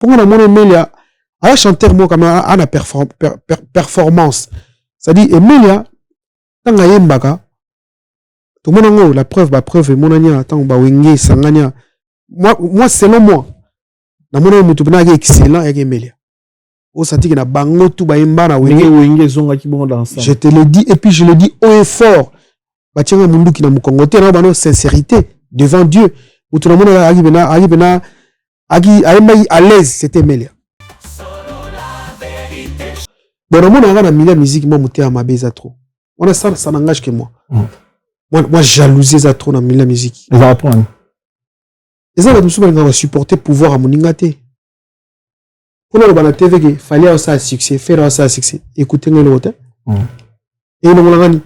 Pour la mon Emilia, à chanteur moi comme à la performance. C'est-à-dire Emilia, tant que yembaka, tout le monde la preuve, mon ania, tant que wenge sangania. Moi selon moi, na mon ami tout est excellent avec Emilia. Au senti que na bango tout ba yemba na wenge zonga ki bon dans ça. Je te le dis et puis je le dis haut et fort. Batianga mundu ki na mukongote na ba no sincérité devant Dieu. Ou tout le monde à l'aise, c'était Emilia. Bon, on a la milieu musique, moi, je à ma bise trop. On a ça n'engage que moi. Moi, jalousie ça trop dans la musique. Ils apprennent. Et ça, on va supporter pouvoir à mon ingate. Pour nous, la TV, il fallait avoir ça succès, faire ça succès. Écoutez le l'autre. Et nous, on a dit.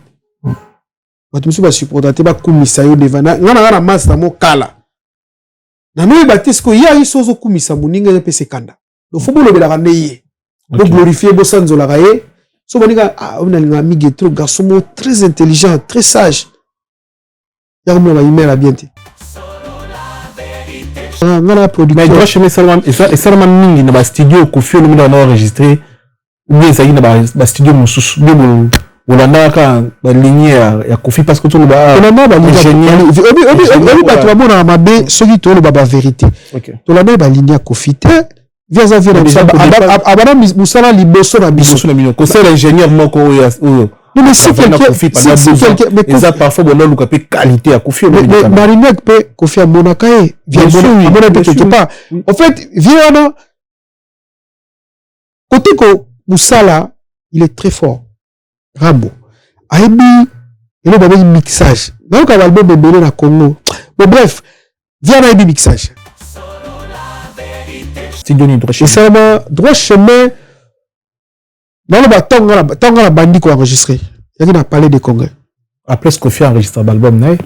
On va supporter, tu vas commissaire devant. On a la masse dans mon kala. Na nous batesko ya isozo kumisa muninga ya pese kanda. Do faut le la randeye. Do glorifier bo sanzo la raye. So banika on a un ami trop garçon très intelligent, très sage. Ya comme la email à bientôt. Ngala producteur. Mais je me Salman et Salman mingi na ba studio ko fi no na enregistrer. Ou ça y na ba studio mususu de Olanda ka ba ligne ya Kofi parce que tout le ba ingénieur obi ba to bona mabe soki to le ba vérité to la ba ligne ya Kofi te via za via abana musala liboso na biso ko c'est l'ingénieur moko non mais si quelqu'un mais ça parfois bon luka pe qualité ya Kofi mais Marinek pe Kofi a monaka e via bona pe quelque part en fait via na côté ko musala il est très fort Rambo. Aibi, il y a un mixage. Donc, il y a un album de Congo. Mais bref, viens à un mixage. Et ça m'a droit chemin. Dans le bâton, on a bandit qui a enregistré. Il y a parlé de Congrès. Après, ce qu'on fait enregistrer l'album,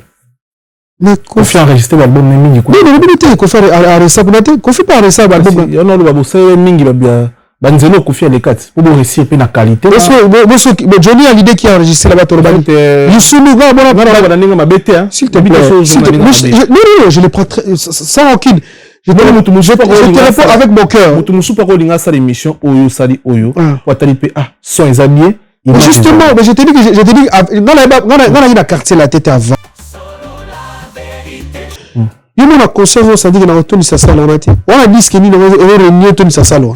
mais Kofi a enregistré l'album, mais Mingi. Non, mais Kofi a enregistré l'album. Kofi a enregistré l'album. Il y a un album, Mingi va bien. Banzelo Kofi a les 4 pour réussir la qualité. Mais Johnny a l'idée qui a enregistré là-bas. S'il te plaît. Non, je le prends sans aucune. Je te réponds avec mon cœur. Justement, mais je te dis, on a eu la quartier la tête avant. Il y a un concert, ça dit qu'on a retourné sa salle. On a dit qu'il y a un retourné sa salle.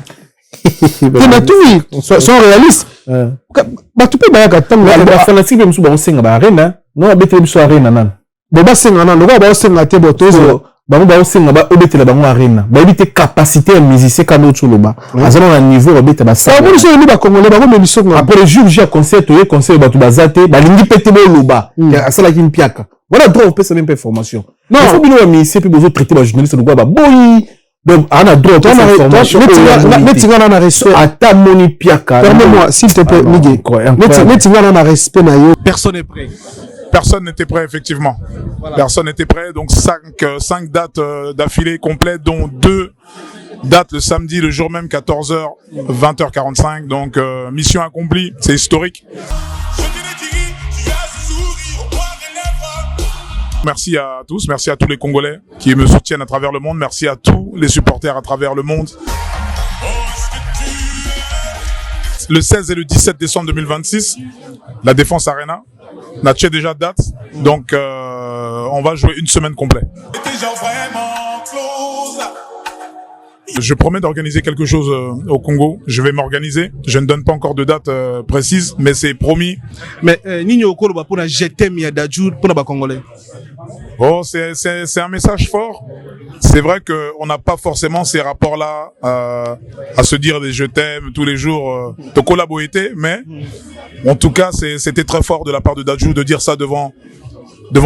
Sont réalistes. Tu peux pas attendre. La fanatique même sous Baosenga Arena. Non, la bête sur Arena nan. Baosenga nan, le gars Baosenga te botozo. Baosenga ba obete la bango Arena. Ba obete capacité à musicien quand autre loba. Azana na niveau obete ba ça. Ba bon so ni ba congolais ba bon mission. Après le jour j'ai concert to concert ba tu bazate ba lingi pete bo loba. Asala ki mpiaka. Voilà droit on peut cette même information. Non, il faut bien le musicien puis besoin traiter ba journaliste de quoi ba boy. Donc, on a droit à l'information. Permets-moi, s'il te plaît, Miguel. Personne n'est prêt. Personne n'était prêt, effectivement. Voilà. Personne n'était prêt. Donc, 5 dates d'affilée complètes, dont 2 dates le samedi, le jour même, 14h, 20h45. Donc, mission accomplie. C'est historique. Merci à tous, merci à tous les Congolais qui me soutiennent à travers le monde, merci à tous les supporters à travers le monde. Le 16 et le 17 décembre 2026, la Défense Arena, on a déjà date, donc on va jouer une semaine complète. Je promets d'organiser quelque chose au Congo. Je vais m'organiser. Je ne donne pas encore de date précise, mais c'est promis. Mais Nino Koloba pour la GTM Yadajou pour la Congolais. Oh, c'est un message fort. C'est vrai qu'on n'a pas forcément ces rapports-là à se dire des je t'aime tous les jours de collaborer, mais en tout cas, c'était très fort de la part de Dadju de dire ça devant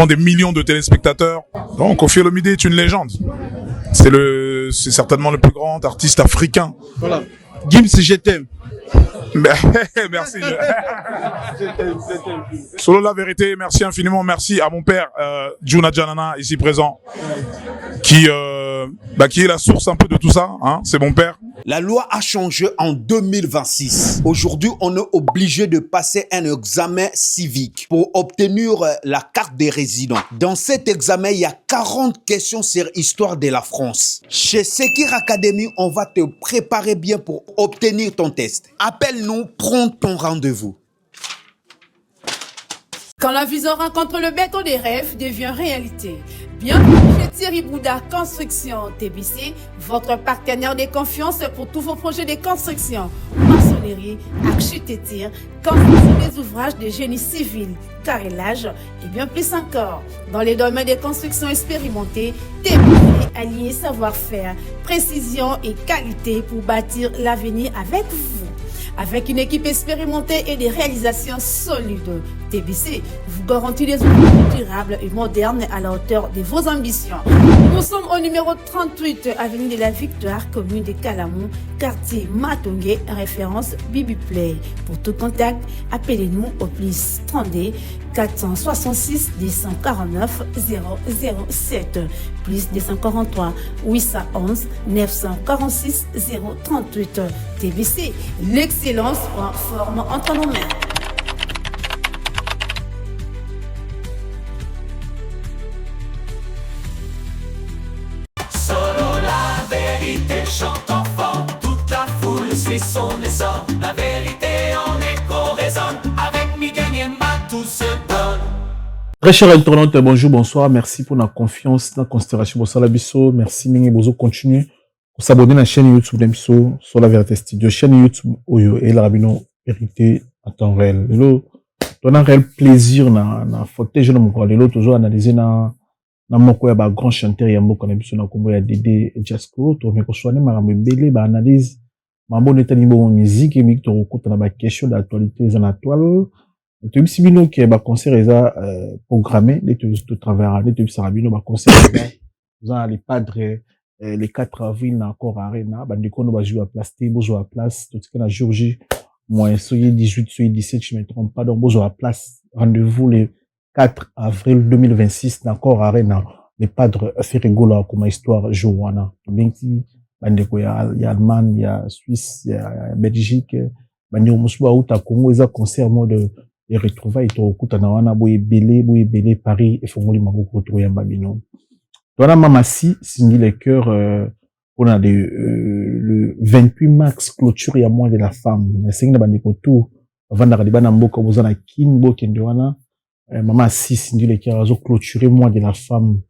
des millions de téléspectateurs. Donc, Koffi Olomide est une légende. C'est certainement le plus grand artiste africain. Voilà. Gims, je t'aime. Merci. Solo la vérité, merci infiniment. Merci à mon père, Juna Janana, ici présent, qui qui est la source un peu de tout ça, hein, c'est mon père. La loi a changé en 2026. Aujourd'hui, on est obligé de passer un examen civique pour obtenir la carte des résidents. Dans cet examen, il y a 40 questions sur l'histoire de la France. Chez Sekir Academy, on va te préparer bien pour obtenir ton test. Appelle-nous, prends ton rendez-vous. Quand la vision rencontre le béton des rêves devient réalité. Bienvenue chez Thierry Bouddha Construction TBC, votre partenaire de confiance pour tous vos projets de construction, maçonnerie, architecture, construction des ouvrages de génie civil, carrelage et bien plus encore. Dans les domaines de construction expérimentés, TBC allié savoir-faire, précision et qualité pour bâtir l'avenir avec vous. Avec une équipe expérimentée et des réalisations solides, TBC vous garantit des outils durables et modernes à la hauteur de vos ambitions. Nous sommes au numéro 38, avenue de la Victoire, commune de Calamon, quartier Matongé, référence Bibi Play. Pour tout contact, appelez-nous au plus 32 466 249 007, plus 243 811 946 038. TBC, l'excellence en forme entre nos mains. Solo la vérité chante enfant, toute la foule suit son essor. La vérité en écho résonne, avec Miguel Niema tout se donne. Très chers internautes, bonjour, bonsoir, merci pour la confiance, la considération pour Salabiso, merci Ninge Bozo, continuez pour s'abonner à la chaîne YouTube d'Embiso, sur la vérité studio, chaîne YouTube Oyo et la Rabino vérité en temps réel. Lelo, on a un réel plaisir na fauteuil je n'aime pas. Lelo toujours analyser na moko ya ba grand chanteur ya moko na biso na kombo ya Dédé Jasco, to me ko soane marambe belé ba analyse mambo neta niveau musique et mik to okuta na ba question d'actualité za na toile. Tu sais bino que ba concert eza programmé de tout travers de tu sais rabino ba concert eza les padres les 4 avril na encore arena bandeko no ba jouer à place té bozo à place tout ce que na jour J moins soyez 18 soyez 17 je me trompe pas donc bozo à place rendez-vous le 4 avril 2026 na encore arena les padres fait rigoler comme histoire joana binti bandeko ya Allemagne ya Suisse ya Belgique bandeko musuba uta Congo eza concert mode et retrouvailles to kutana wana boye belé Paris et fongoli maboko to ya babino. Voilà Mamasi signé les cœurs on a le 28 mars clôture ya mois de la femme. Na singa bandiko tout avant d'arriver na mboka bozana kinbo kende wana Mamasi signé les cœurs azo clôturer mois de la femme.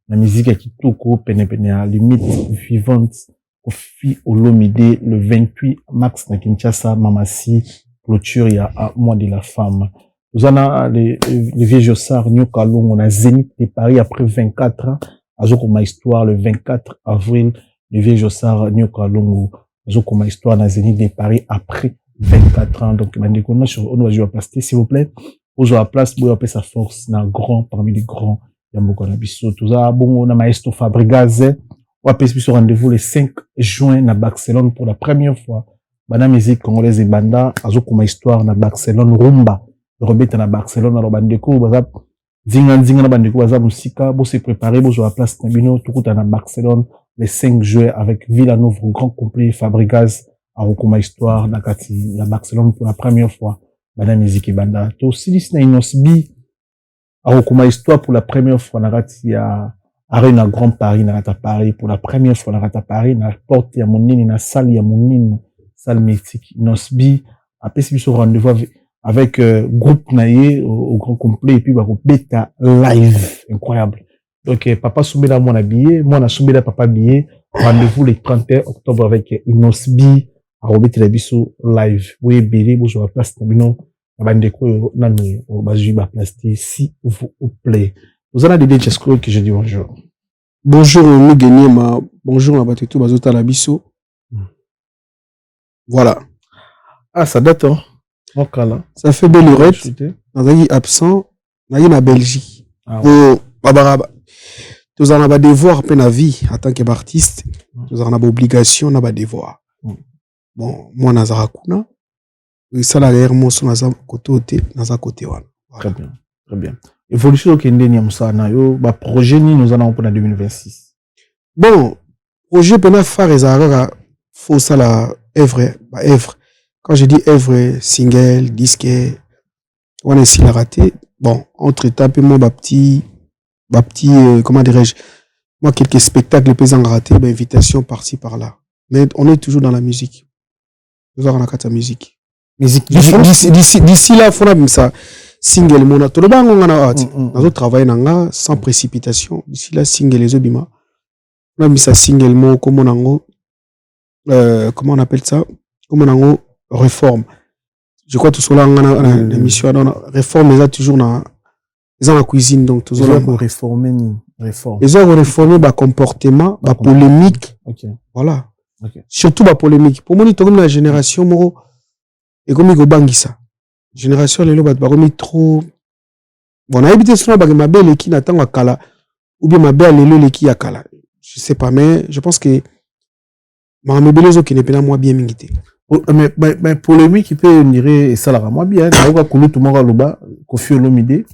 La musique ya kitoko pene à limite vivante Kofi Olomide le 28 mars na Kinshasa Mamasi clôture il y a un mois de la femme. Nous avons les vieux Jossard, New Kalung, on a Zénith de Paris après 24 ans. Azokoma histoire le 24 avril, les vieux Jossard, New Kalung, Azokoma histoire na Zénith de Paris après 24 ans. Donc, on va jouer à place, s'il vous plaît. On joue à place, pour appeler sa force, na grand, parmi les grands, Yamboko Nabiso. Tout ça, bon, on a Maestro Fabregas, on va appeler ce rendez-vous le 5 juin na Barcelone pour la première fois. Bana musique congolaise et banda azokuma histoire na Barcelone rumba robeta na Barcelone alors bandeko baza zinga na bandeko baza musika bo se préparer bo sur la place na bino tukuta na Barcelone le 5 juin avec Villanova grand complet Fabregas azokuma histoire na kati na Barcelone pour la première fois bana musique et banda to silis na inosbi azokuma histoire pour la première fois na kati ya Arena Grand Paris na kata Paris pour la première fois na kata Paris na porte ya monini na salle ya monini salle mythique Nosbi après si ce rendez-vous avec groupe naie au grand complet et puis bah bêta live incroyable donc papa Soumela mon habillé moi na Soumela papa habillé rendez-vous le 31 octobre avec Nosbi à Robert Labiso live oui belé bo sur la place tabino bandeko nanu au bazu ba place si vous plaît vous avez des Jasco que je dis bonjour Miguel Niema bonjour à Batetou Bazota Labiso. Voilà. Ah, ça date, hein? Okay, là. Ça fait belle lurette. On a eu absent. On a eu la Belgique. Ah, ouais. Nous en avons devoir à peine à vie en tant qu'artiste. Nous en avons obligation, on a devoir. Bon, moi, Nazara Kuna. Ça, là, derrière moi, sur Nazara côté, Nazara côté, voilà. Très bien, très bien. Évolution au Kende Niamsa, na yo, bah, projet ni nous en avons pour 2026. Bon, projet pena phare ezalaka faut ça la œuvre œuvre. Quand je dis œuvre single, disque, on est s'il a raté. Bon, entre temps moi petit comment dirais-je, moi quelques spectacles pesant raté, invitation par-ci par-là. Mais on est toujours dans la musique. Nous avons la musique. D'ici là, il faut ça single mona. Tout le monde on a nous travailler nanga sans précipitation. D'ici là single les obima. On a mis ça single mo comme on comment on appelle ça? Comme on réforme. Je crois tout cela on a l'émission réforme les a toujours dans la cuisine donc toujours réformer réforme. Les ont réformer ba comportement, ba polémique. OK. Voilà. Okay. Surtout ba polémique. Pour moi, comme la génération moro et comme go bangisa. Génération lelo ba comme trop bon, on a habité souvent ba ma belle qui n'attend à kala ou bien ma belle lelo qui a kala. Je sais pas mais je pense que ma mebelezo qui n'est pas moi bien mingité. Mais polémique qui peut dire ça la moi bien. Na ko kulu tout monde loba Koffi Olomide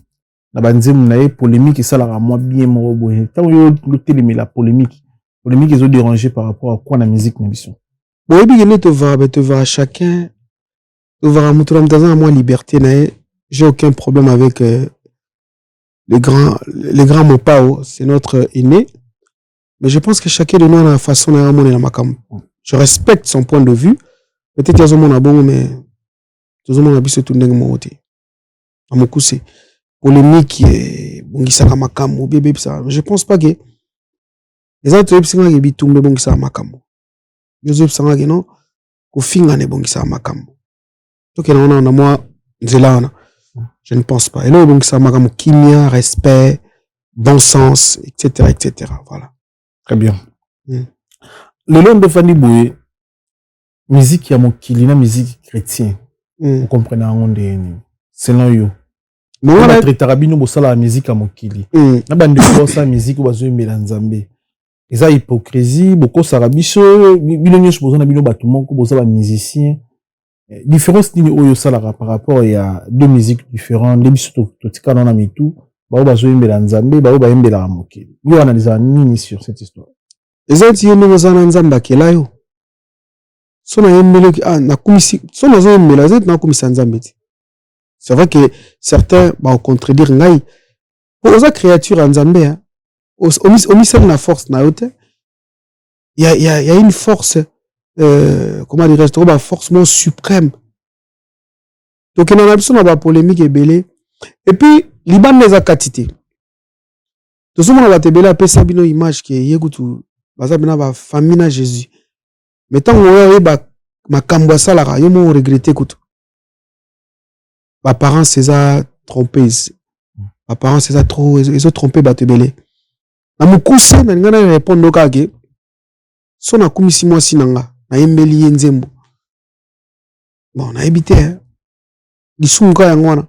na banzemu na polémique ça la moi bien mo boye. Tant yo le la polémique ils ont dérangé par rapport à quoi la musique n'émission. Bon, et bien, te va chacun, te va à moi liberté, j'ai aucun problème avec les grands Mopao, c'est notre aîné. Mais je pense que chacun de nous a la façon de monter la macam. Je respecte son point de vue. Peut-être qu'il y a un bon, mais tout le monde a bis tout le monde. À mon coup, c'est polémique, bon, qui s'est macam, ou bébé, ça. Je pense pas que les autres epsinga ke bitumbe bongisa makambo. Yozo epsinga ke non ko finga ne bongisa makambo. To ke na moi nzelana. Je ne pense pas. Et là bongisa makambo kimia, respect, bon sens, etc. Voilà. Très bien. Le long de Fanny Boué, musique ya mokili na musique chrétien. Vous comprenez en onde selon yo. Non la traiterabino bosala la musique ya mokili. Na bande bossa musique bazo mbela nzambe. Eza hypocrisie, beaucoup sarabiso, bino nyonso bozana bino bato moko bozala musicien. Différence ni oyo salara par rapport à deux musiques différentes, les biso to tika na mitu, ba bazo yembela nzambe, ba ba yembela mokili. Yo analyser nini sur cette histoire. Eza ti yembela zana nzamba kela yo. So na yembela na kumisi, so na zo yembela zet na kumisa nzambe ti. C'est vrai que certains ba contredire ngai. Pour oza créature nzambe hein. Au ministère de la force na yote il y a une force comment dirais-je une force moins suprême donc on a besoin d'avoir polémique et belé et puis liban les a quantité tout ce monde va te belé après ça bino image qui yegutu baza bina ba famille na Jésus mais tant on ba makambo sala yo mo regretter kutu ba parents c'est a trompé ba parents c'est a trop ils ont trompé ba te belé na mukuse na ngana répondre kage so na kumisi mwasi nanga na yembeli nzembo bon na ebité lisumu ya ngwana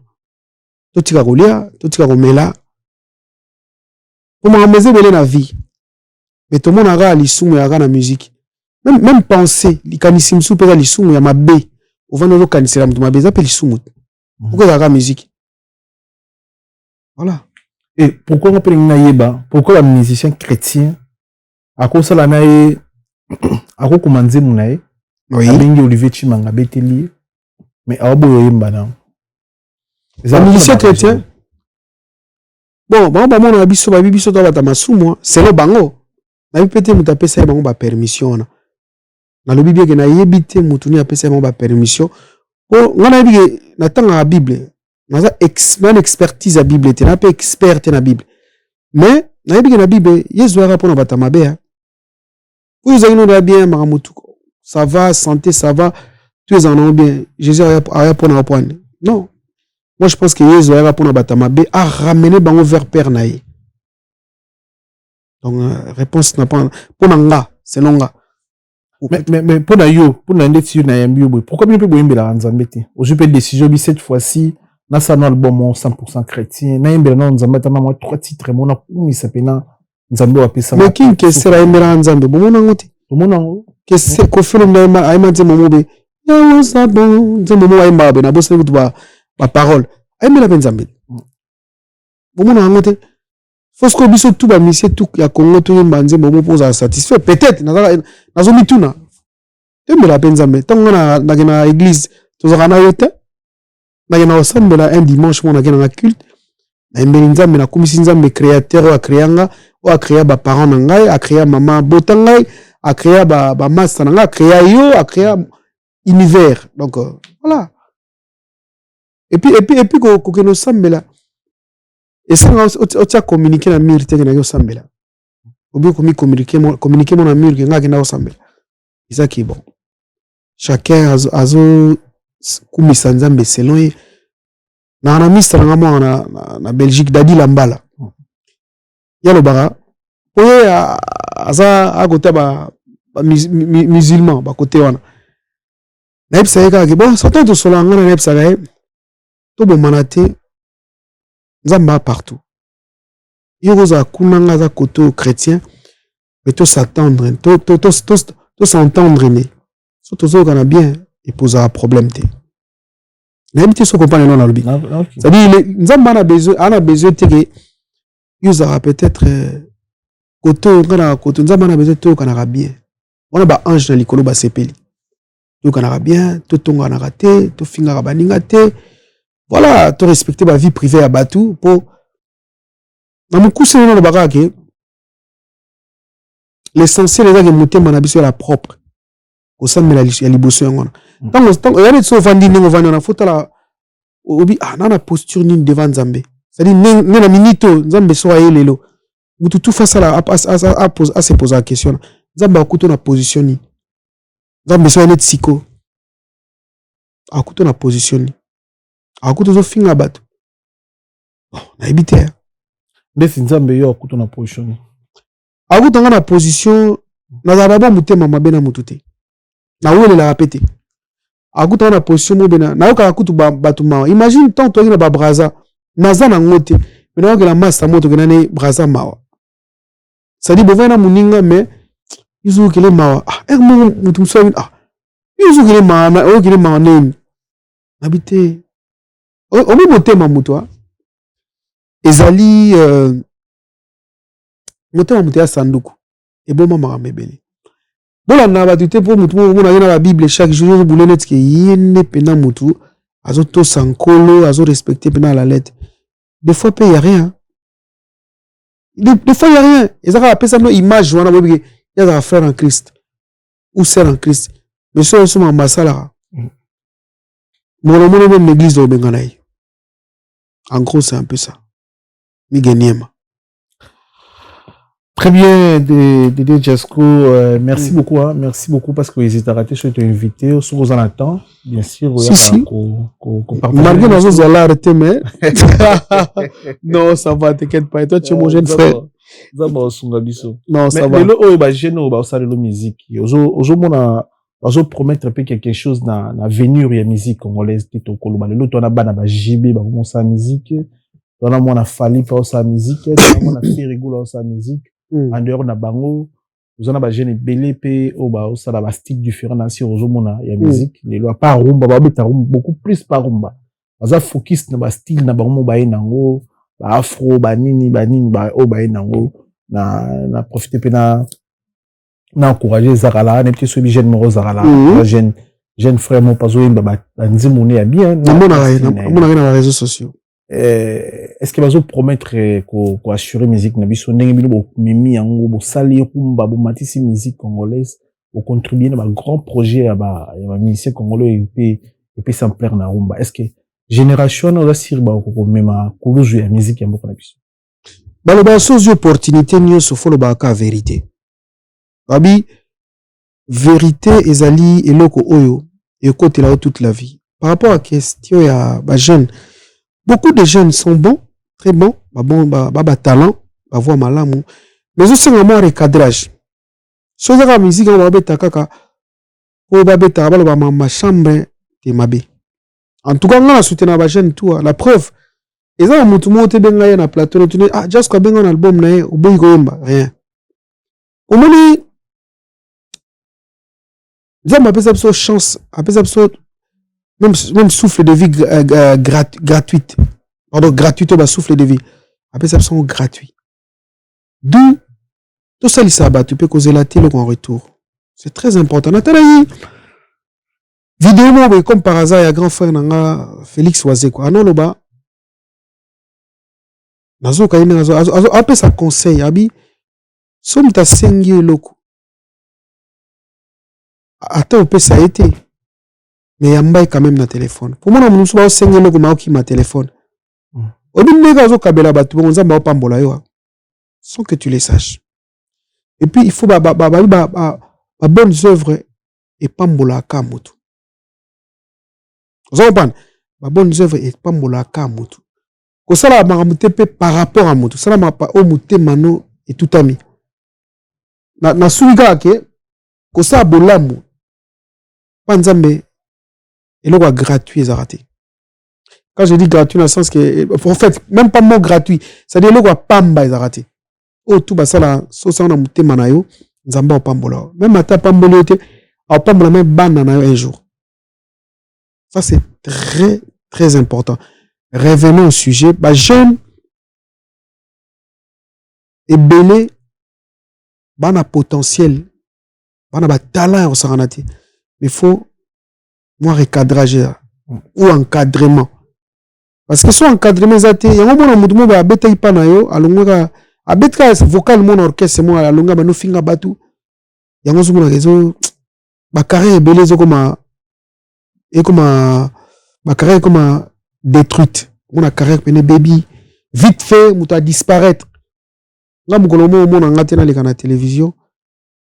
totika kolia totika komela comment ameze belé na vie mais tout le monde a lisumu ya na musique même penser likanisi msu peza lisumu ya mabe ovanda zo kanisela mtu mabe za pe lisumu pourquoi la musique voilà. Et pourquoi on peut yeba pourquoi la musicien chrétien à cause la nae à quoi commander mon nae oui abengi Olivier Chimanga beteli mais abo yemba na les musiciens chrétiens bon mon abiso ba bibiso to bata masumu c'est le bango na bipete muta pesa bango ba permission na lobi bien que na yebite mutuni apesa bango ba permission oh ngana bi na tanga la Bible naza expertise à Bible tu n'as pas expert na Bible mais na bi na Bible yezu ara pona bata mabe vous avez nous bien maramutu ça va santé ça va tu es en bien Jésus a pona point non moi je pense que yezu ara pona bata mabe a ramener bango vers père naï donc réponse n'a pas pona nga c'est longa mais pona yo pona ndeti na yambi yo pourquoi bien peut boyembela nzambe te aujourd'hui peut décision bi cette fois-ci na sa no album 100% chrétien na yembela na nzambe ta na moi 3 titres mona kumi sapena nzambe wa pesa mais qui que sera yembela nzambe bomona ngote bomona ngo que c'est ko felo na ayima nzambe mobe ya sa bon nzambe mo ayima be na bosse kutu ba parole ayembela nzambe bomona ngote faut ce que biso tout ba mission tout ya Congo tout mbanze bomo poza satisfait peut-être nazo mituna tembe la penzambe tango na église tozaka na yote na osambela un dimanche mona na culte na mbeli nzambe na komisi nzambe créateur wa créanga wa créa ba parents na ngai a créa maman botangai a créa ba master na ngai a créa yo a créa univers donc voilà et puis ko no sambela et ça on t'a communiqué na mur te na yo sambela obi communiquer mon amur que ngaki na sambela ça qui est bon chacun azo kumisa nzambe selon ye na ministre na Belgique Dadi Lambala yalo bara oye aza a côté ba musulman ba côté wana na epsa yeka ke bon satan to solanga na epsa ga to bo manate nzamba partout yoko za kunanga za côté chrétien mais to s'attendre to s'entendre ne so to zo kana bien et poser un problème te na habité so comprendre non na lobi c'est-à-dire nzamba a besoin te que yuzara peut-être koto ngana koto nzamba na besoin to kana bien on a ba ange na likolo ba sepeli to kana bien to tonga na raté to finga ba ninga te voilà to respecter ba vie privée à batu pour na mukuse no na baka ke l'essentiel est que motema na biso la propre au sein de la liboso ngona tant il y a des choses vandi ngo vandi na fotala obi na posture ni devant nzambe c'est-à-dire na minito nzambe so ayelelo tout face à se poser la question nzambe akuto na position ni nzambe so net siko akuto na position ni akuto zo finga bato na ebité ndesi nzambe yo akuto na position ni akuto na position na zababa mutema mabena mutute na wele la répéter akuta na position mobena na yoka akutu batuma imagine tant to ina ba braza naza na ngote mais na la masse moto ke nane braza mawa ça dit bovena muninga mais izu kele mawa mutu msawin izu kele mawa na o kele mawa neni habité o mo motema mutwa ezali motema mutu ya sanduku eboma makamebele bola na batute pour mutu mo na la Bible chaque jour boulenet ke yene pena mutu azo to sankolo azo respecter pena la lettre des fois il y a rien des fois il y a rien ezaka pesa no image wana bobi ya za frère en Christ ou sœur en Christ mais so so ma masala mon même l'église de Benganai en gros c'est un peu ça mi geniema. Très bien, Dédé Jasco, merci beaucoup, hein, merci beaucoup parce que vous étiez raté, je t'ai invité, sur vos attentes, bien sûr, si. Malgré nos autres allants arrêter, mais non, ça va, t'inquiète pas, et toi tu es mon jeune frère. Non, ça va. Mais le jeune, au sein de la musique, aujourd'hui, promettre un peu quelque chose dans l'avenir, il y a musique congolaise, tout au Koloba. L'autre, on a ban à JB, bah, comment ça musique, on a mon a fallu par sa musique, on a fait rigoler sa musique. En dehors na bango vous en avez jeune belé pe au ba ça la style différent ainsi au mona ya musique les lois pas rumba ba beta rumba beaucoup plus pas rumba aza focus na ba style na bango ba nango ba afro ba nini ba o ba nango na profiter pe na encourager zakala ne petit so bi jeune moro zakala jeune frère mon pazo ba nzimone ya bien mona na réseaux sociaux. Est-ce que vous promettre qu'on assurer musique na biso ndenge bino mimi yango bo sali kumba bo matisi musique congolaise au contribuer na grand projet ya ba musicien congolais et puis s'amplier na rumba est-ce que génération na sir ba ko mema kuluzu ya musique ya mboka na biso ba ba sozo opportunité nyo folo ba ka vérité babi vérité ezali eloko oyo ekote là toute la vie par rapport à question ya ba jeune. Beaucoup de jeunes sont bons, très bons, bah talent, bah voix malamu, mais aussi un recadrage. Si vous avez la musique, on va bêta kaka, on va bêta ma chambre de mabé. En tout cas, on a soutenu la jeune tout. La preuve, ils ont monté monté bien là na plateau, just quoi bien un album là, ou bien rien. Au moins, ils ont appelé ça chance, appelé ça même souffle de vie gratuite. Pardon, gratuite, bah, souffle de vie. Après ça, sont gratuits. D'où tout ça, les sabbats, tu peux causer la télé en retour. C'est très important. Nathalie, vidéo, moi, comme par hasard, il y a grand frère, Félix Oazé, quoi. Ah non, là-bas. Nazo, quand il a appelé sa conseil, abi, somme ta sengi loko. Attends, ça a été. Mais il y a un quand même dans le téléphone. Pour moi, je ne sais pas si je ma téléphone. Au bout de sans que tu les saches. Et puis, il faut bonnes œuvres et pas mbola kamoto. Vous comprenez? Bonnes œuvres et pas mbola kamoto. Ko sala maramutepe par rapport à moto. Sala ma pa o mute mano et tout ami. Na suiga ke ko sa bolamu. Panzambe et le gratuit est raté. Quand je dis gratuit dans le sens que en fait même pas mot gratuit, c'est dire le pamba est raté. Oh tout basala so sa na mute manayo nzamba o pambola. Même ata pambolo te au pambola même banana un jour. Ça c'est très très important. Revenons au sujet. Bah, jeune et belé, bah, na potentiel, bah, na talent au saranati. Mais il faut, moi, recadrage ou encadrement. Parce que soit encadrement, il y a un moment où on a bêta ipanayo, alonga, a bêta vocal mon orchestre, moi, alonga, bah, no finga batu. Il y a un moment où on a bah, carré belé, ma carrière comme détruite. On a carrière peine baby. Vite fait, on a disparaître. Là, mon colomo, on a gâté dans la télévision.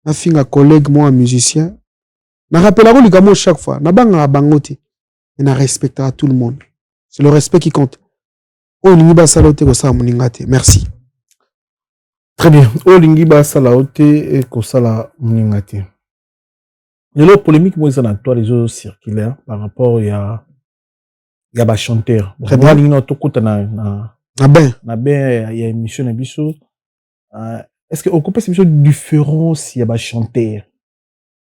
On a fait un collègue, moi, un musicien. On a rappelé les gars chaque fois. On a bang à bangote. On a respecté tout le monde. C'est le respect qui compte. Oh, l'ingiba salote ko sa muningate. Merci. Très bien. Oh, l'ingiba salote et ko sala muningate. Il y a une polémique, moi, dans toi, les autres circulaires, par rapport à il y a des chanteurs. Très bien. Il y a une émission de biso. Est-ce que on peut cette différence il y a des chanteurs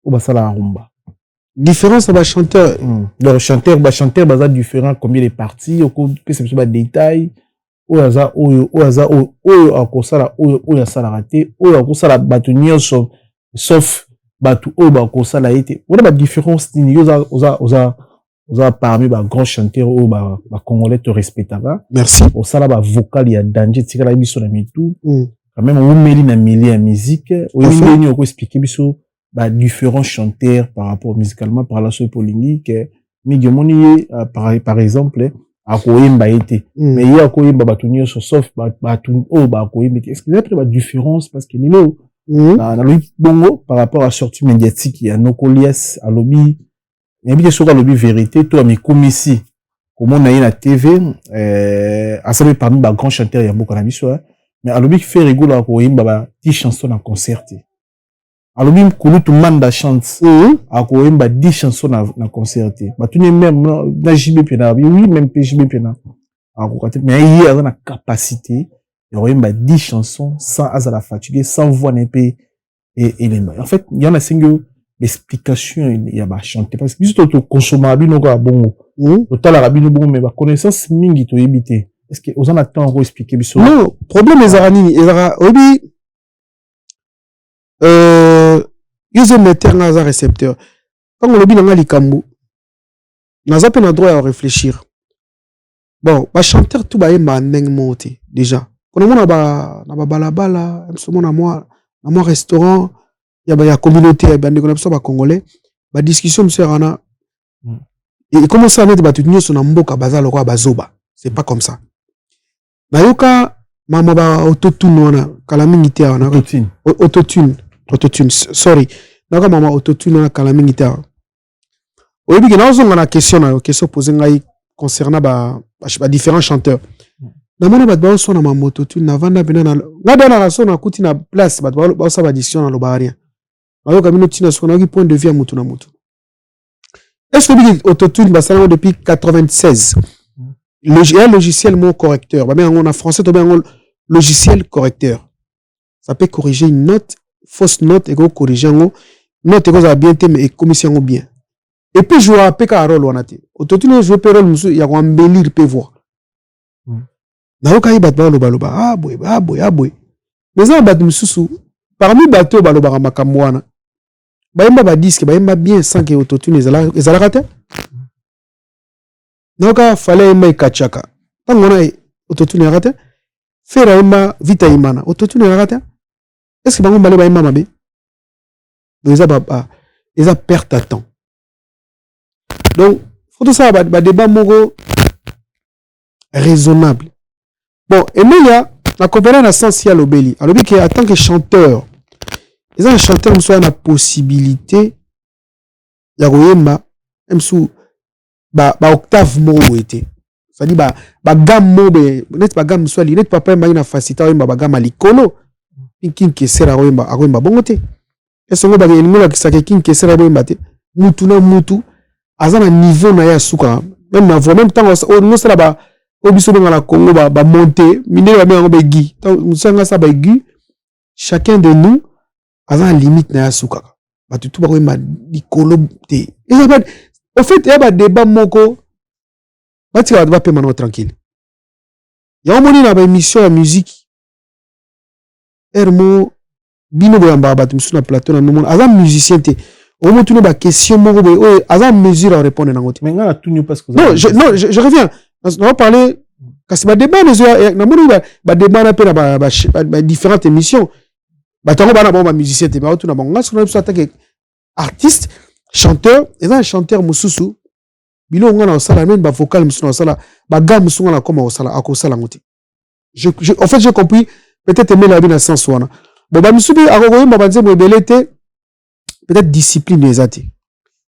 ou bah ça la rumba? Différence avec chanteur. Le chanteur, bah différent combien de parties, on peut c'est des détails. Ou à ça la raté, ou à ça la bâtonnière sauf batu o ba ko sala été on a ba différence ni oza parmi ba grands chanteurs ou ba congolais te respectaba. Merci au sala ba vocal ya danger tika la biso na mitu quand même on meli na milieu ya musique o yini ko expliquer biso ba différents chanteurs par rapport musicalement par la so polémique migi moni par exemple a ko yimba été mais il y a ko yimba ba tunio sauf ba tun o ba ko yimba est-ce qu'il y a pas différence parce que lilo na bongo par rapport à sortie médiatique il y a Nokolias à lobby il y a bien sûr à lobby vérité toi mais comme ici comment on a eu la TV à savoir parmi les grands chanteurs il y a beaucoup d'amistes mais à lobby fait rigolo à quoi bah 10 chansons en concert à lobby que tout le monde chante à quoi bah 10 chansons en concert bah tout même na JB pena oui même PJB pena à quoi mais il y a une capacité il y aurait 10 chansons sans la fatiguer, sans voix n'épée et les en fait, il y en a cinq explications, il y a pas chanter parce que juste au consommateur nous a bon, total arabe bon mais connaissance mingi to éviter. Est-ce que aux en attend on expliquer biso? Non, problème les arani, les ara obi ils ont mettre un récepteur. Quand on obi na likambu, na zape na droit à réfléchir. Bon, ba chanteur tout ba yemba ndeng monter déjà. Quand on a ba balabala, na moi restaurant, il y a communauté, il y a des congolais, ba discussion monsieur Rana. Et comment ça mettre ba tout nyo son mboka bazalo kwa bazoba. C'est pas comme ça. Na yoka mama ba autotune wana kala mingi te wana autotune sorry. Na yoka mama autotune wana kala mingi te. Oyebi ke na ozonga na question posée ngai concernant ba différents chanteurs. Na mona bat ba so na moto tu na vanda bena na ngada na so na kuti na place bat ba so ba discussion na lobaria ayo kamino tina so na ki point de vue mutu na mutu. Est-ce que autotune ba ça depuis 96 le logiciel mot correcteur ba mais on a français to bien logiciel correcteur ça peut corriger une note fausse note et go corriger ngo note ko za bien te mais commission ngo bien et puis jouer à peka rôle wana te autotune jouer pe rôle musu ya ko embellir pe voix. Na yoka yi bat ba loba ah boy mais ça bato mususu parmi bato balobaka makambo wana bayemba ba disque bayemba bien sans que autotune ezalaka te noka fallait yemba ikachaka tango na autotune ezalaka te faire yemba vita imana autotune ezalaka te est-ce que bango mbale bayemba mabe eza perte à temps donc faut tout ça ba débat moko raisonnable bon Emilia la compagnie na sens ya lobeli alobi que en tant que chanteur ils ont un chanteur soit la possibilité ya koyemba msu ba octave moko été ça dit ba gamme mobe net ba gamme soit net papa mba ina facilité oyemba ba gamme likolo king kesera oyemba bongo te est-ce que ba ngela kisaka king kesera oyemba te mutu na mutu azana niveau na ya suka même na voix même temps no sala ba obiso benga na Congo ba monter minere ba benga ba gui musanga sa ba gui chacun de nous azana limite na ya suka ba tutu ba koyemba likolo te au fait il y a ba débat moko ba tika ba pema no tranquille ya moni na ba émission ya musique ermo bino boyamba ba tumsu na plateau na nomona azana musicien te au moins tout ba question moko boy azana mesure à répondre na ngoti mais nga tout parce que je reviens on va parler kasi ba débat les na moni ba débat na pe na ba différentes émissions ba tango bana ba musicien te ba tout na bango ngaso na attaque artiste chanteur et un chanteur mususu bilo nga na sala même ba vocal mususu na sala ba gamme mususu na comme au sala akosala ngoti en fait j'ai compris peut-être aimer la vie dans sens wana bon ba mususu akokoyi ba banze moebelete peut-être discipline des athées.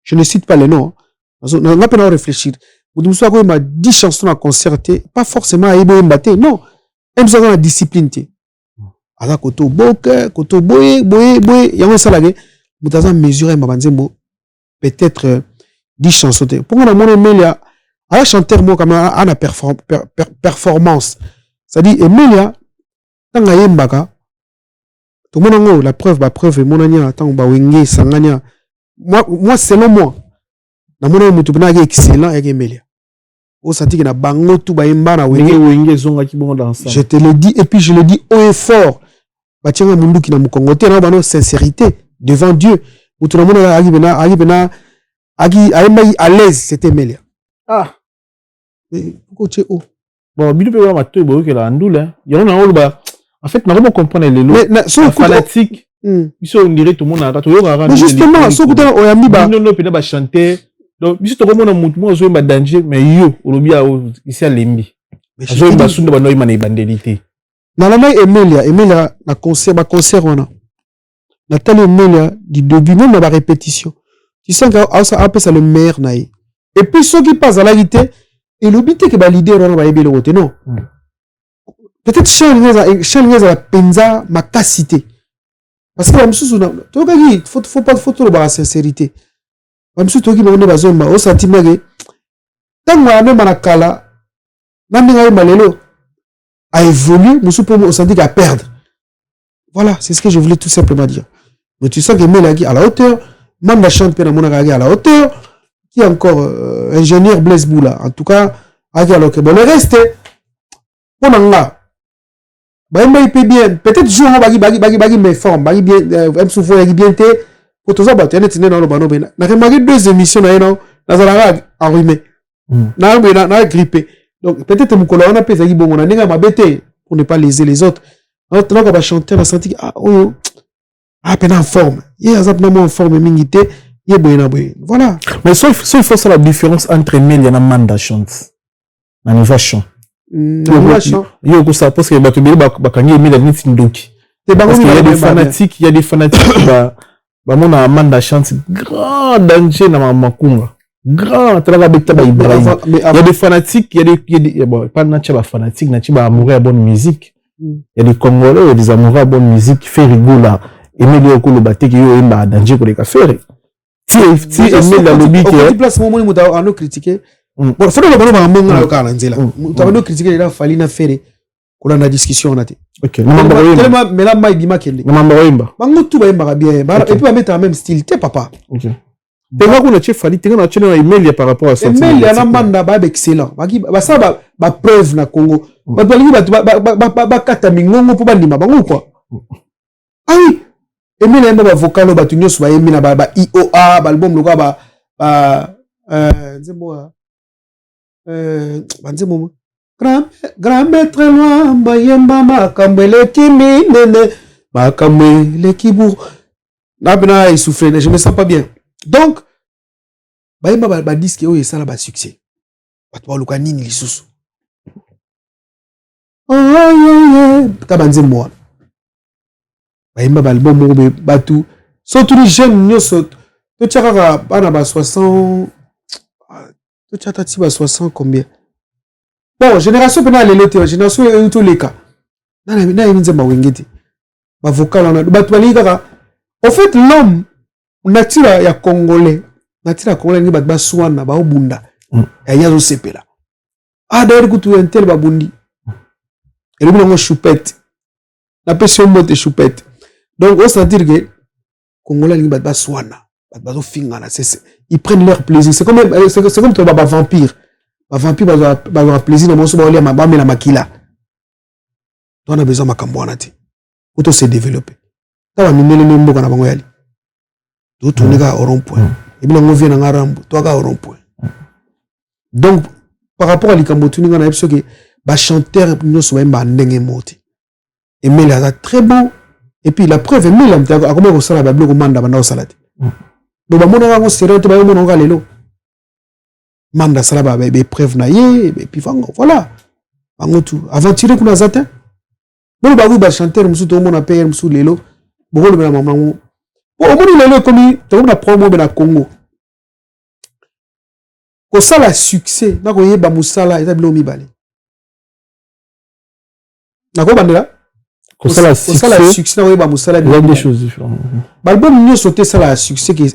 Je ne cite pas les noms. On a pas à réfléchir. Vous devez savoir que 10 chansons à concerter, pas forcément à ébouer mbaté, non. Même ça dans la discipline. Alors koto boke, koto boye, yango salage, mutaza mesurer mbanzembo peut-être 10 chansons. Pour qu'on a mon Emilia, à chanteur mo comme à la performance. C'est-à-dire Emilia tant à yembaka tout le monde la preuve mon ania tant ba wenge sangania moi selon moi na mona mutu bana excellent avec Emilia au senti que na bango tout ba yemba na wenge zonga ki bon dans ça je te le dis et puis je le dis haut et fort ba tianga mundu ki na mukongo te na bano sincérité devant Dieu mutu na mona agibena ayemba à l'aise c'était Emilia mais pourquoi tu es haut bon bidu pe wa mato bo ke la ndula yona na oluba. En fait, on va comprendre les lots. Mais fanatique, ils sont direct tout le monde a raté. Mais justement, ce que tu as oyambi ba. Non, peut pas chanter. Donc, si tu comprends mon moi zo ba danger, mais yo, olobia ici à lembi. Zo ba sunda ba no imane bandelité. Na la mai Emilia na concert wana. Na tali Emilia du début même la répétition. Tu sens que ça appelle ça le meilleur naï. Et puis ceux qui passent à la réalité et l'obité que ba leader on va yebelo côté non. Peut-être Charles la penza ma capacité parce que même sous to kaki faut pas photo la sincérité même sous to ki bonne bazoma au sentiment que tant wa même na kala na ninga malelo a évolué musu pour au senti qu'à perdre voilà c'est ce que je voulais tout simplement dire mais tu sens que Melagi à la hauteur Manda chante pe na mona à la hauteur qui est encore ingénieur Blaise Boula en tout cas alors que bon le reste pour nanga il peut bien peut-être jour bagi mais forme bagi bien même souvent il bien té pour tout ça ba tenir dans le bano ben na remarqué 2 émissions na non na zala enrhumé na grippé donc peut-être mon collègue on a pesé qui bon on a ninga mabete pour ne pas léser les autres autre là va chanter la senti peine en forme il y a en forme mingité il est bon voilà mais il faut ça la différence entre Emilia et Manda chante na niveau chant yo ko ça parce que bato bele bakangi Emilia ni tindoki parce qu'il y a des fanatiques ba mona Manda chante grand danger na makunga grand travail beta ba Ibrahim il y a des fanatiques il y a des bon pas na tcha ba fanatique na tcha ba amoureux à bonne musique il y a des Congolais il y a des amoureux à bonne musique qui fait rigola Emilia ko lo bateki yo emba danger ko le ka faire si Emilia lobby que place moment où on a critiqué bon faut le bano ba mbonga na kana nzela tabano critiquer la fali na faire kula na discussion on a te OK tellement mais là mai bima kende mamba wimba bango tu ba yemba bien et puis ba mettre en même style te papa OK tenga kuna che fali tenga na chena Emilia par rapport à ça Emilia na manda ba excellent ba ça ba preuve na Congo ba bali ba kata mingongo pour ba ndima bango quoi Ah oui. Et mais les mêmes vocal ba tunyo so ba yemi na ba IOA ba album loka ba nzembo nzembo grand maître loin ba yemba makambele kimi nene makambele kibu na bina essoufflé je me sens pas bien donc ba yemba ba disque o esala ba succès bato ba loka nini lisusu taba nzembo bayimba balbum moko batu surtout les jeunes nyoso to tchaka bana ba 60 to tchata ti ba 60 combien bon génération pena lelo te génération e to leka na nzemba wengeti ba vocal na batu balika en fait l'homme nature ya congolais ngi batu ba swana ba obunda ya yazo sepela d'ailleurs kutu entel ba bundi et le bilongo choupette la pêche mbote choupette. Donc, on sentir que Congolais ni bat swana, bat fingana, ils prennent leur plaisir. C'est comme toi ba vampire. Ba vampire ba plaisir dans mon so ba olia ba mela makila. On a besoin makambwana te. Auto se développer. Ta ba minele mboka na bango yali. To tourner ka au rond-point. Et bien on vient na ngarambo, toi ka au rond-point. Donc, par rapport à likambo tuninga na episode que ba chanteur nyoso ba mba ndenge moti. Et mais là très bon. Et puis la preuve mais là a comment ça la bible commande banda au salade. Donc ba mona ngo sérieux te ba mona ngo lelo. Manda sala ba be preuve na ye et puis voilà. Bango tout aventurer kuna zata. Bon ba chanteur musu to mona payer musu lelo. Bon le maman ngo. Bon moni lelo comme to na promo be na Congo. Ko sala succès na ko yeba musala eza bilo mibale. Na ko bandela Pour ça, la succès, il y a des choses différentes. L'album nous sauté ça la succès qui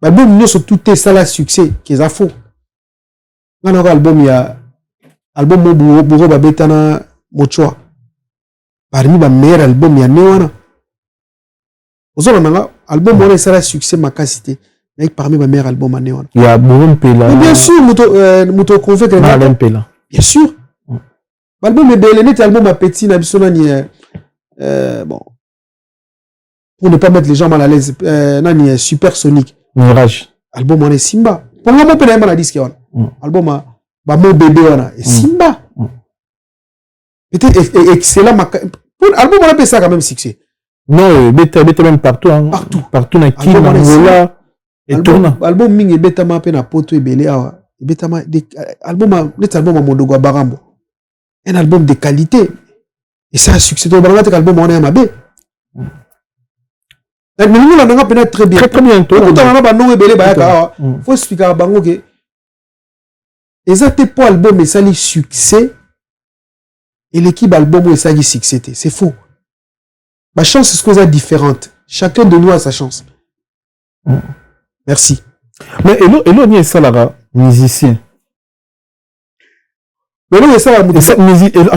l'album nous sauté tout ça la succès qui est à faux. Dans l'album il y a album Bouro Babetana Mochoa. Parmi les meilleurs albums il y a Newana. Aux autres album on est ça la succès ma qualité. Mais parmi les meilleurs albums à Newana. Il y a Bouro Pela. Bien sûr Moto convaincu. Bien sûr. L'album est bel, net album à petit na bisonani bon, pour ne pas mettre les gens mal à l'aise, nani Supersonic. Mirage. Album on est Simba. Pour moi, on peut pas la disque album ba mon bébé on est Simba. C'était excellent. Pour album on appelle ça quand même succès. Non, bête même partout. Hein. Partout na qui Angola et tourna. Album mingi bête ma pe na poto ebele awa. Bête ma album net album à Mondogo Barambo. Un album de qualité. Et ça a succès. Donc, on a un album, on est à ma baie. Mais nous, on a peut-être très bien. Très bien. Il faut expliquer à Bango que les autres albums, et ça, les succès, et l'équipe album, et ça, les succès. C'est faux. Ma chance, c'est ce qu'on a différente. Chacun de nous a sa chance. Merci. Mais, et l'on y est ça, musicien. Mais non, ça en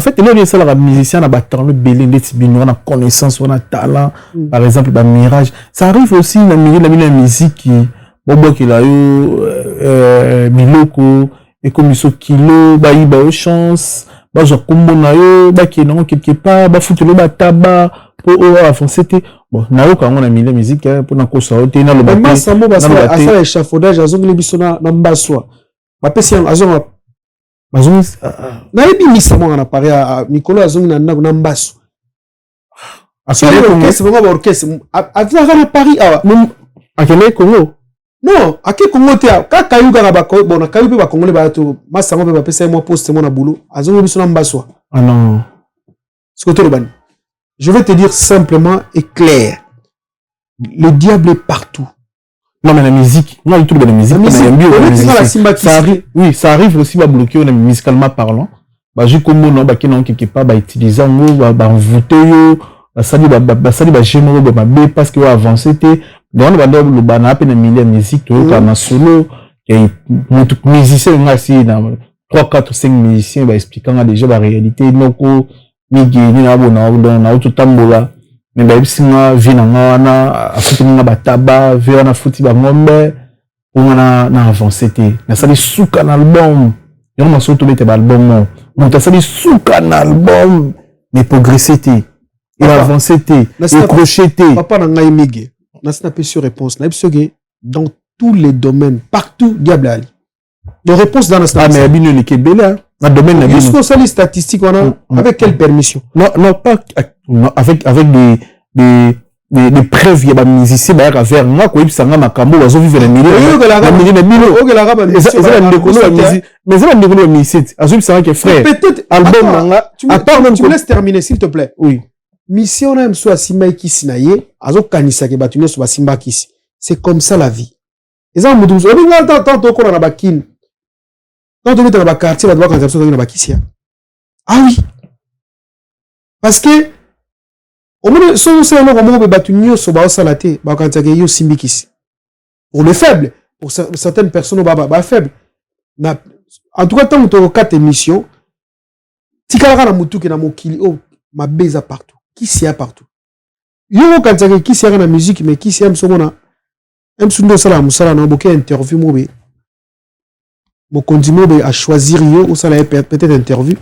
fait, il y a ça musicien a battant le belin des tibino on a connaissance on a talent par exemple le mirage ça arrive aussi dans la musique qui bobo qui la yo miloko et comme so kilo ba iba au chance ba zo kombo na yo ba ki non quelque part ba foutu le ba taba pour avancer bon na yo quand on a mis la musique pour na ko ça te na le ba mais ça mo ba ça échafaudage azongli bisona na mbaswa ba pesi azonga na ebi misa mo na pare a Nicolas azongi na ndako na mbaso asali orchestre bongo ba orchestre avia na Paris awa akele Congo non ake Congo te ka kayuka na ba bon na kayupe ba Congolais ba to masango pe ba pesa mo poste mo na boulot azongi biso na mbaso ah non ce que tu bani je vais te dire simplement et clair le diable est partout. Non, mais la musique, non, du tout, la musique, ça arrive, oui, ça arrive aussi, à bloquer, on a musicalement parlant. Bah, j'ai comme non, bah, qui non, quelque part, bah, utiliser un mot, bah, envoûter, bah, ça dit, bah, j'aime, bah, parce que, avancer, dans le bandeur, le banana, peine, milliers de musique, tu vois, un solo, il y a un musicien, on a aussi, 3, 4, 5 musiciens, bah, expliquant déjà la réalité, non, na auto tambola. Mais bah, si nga vina nga na afuti nga bataba via na futi ba ngombe on na avancé té na sali souka na album yo ma soto bete ba album on ta sali souka na album mais progresser té il a avancé, il crocheté. Papa n'a pas émigré. N'a pas sur réponse. N'a pas dans tous les domaines, partout, diable Ali. De réponse dans la statistique. Ah, mais il y a des belé, dans le domaine de jusqu'au salut statistique, on a, avec quelle permission? Non, pas, avec des preuves, il y a des musiciens, il y a faire, moi, quoi, il y a des makambo, ils ont vu les milliers. Mais ça, on est musicien. Azul, c'est vrai que frère. Peut-être, album, tu me laisses terminer, s'il te plaît. Oui. Mission, on aime soit Simba Kisinaye, Azo Kanisa, qui battu, soit Simba Kisi. C'est comme ça la vie. Et ça, on me dit, tant qu'on a la bakine. Quand on est dans le quartier, on va devoir quand on a bakisi. Ah oui. Parce que, au moins, si on sait, on va battu, on va salater, on va quand on Simba Kisi. Pour les faibles, pour certaines personnes, on va faible. En tout cas, tant que tu as 4 émissions, si tu as un moutou qui est dans mon kili, oh, ma beza partout. Qui s'y a partout. Yo quand tu as qui s'y a dans la musique, mais qui s'y a m'somona. M'sundo sala musala na boké interview mobe. Mon condiment à choisir yo ou ça peut-être interview.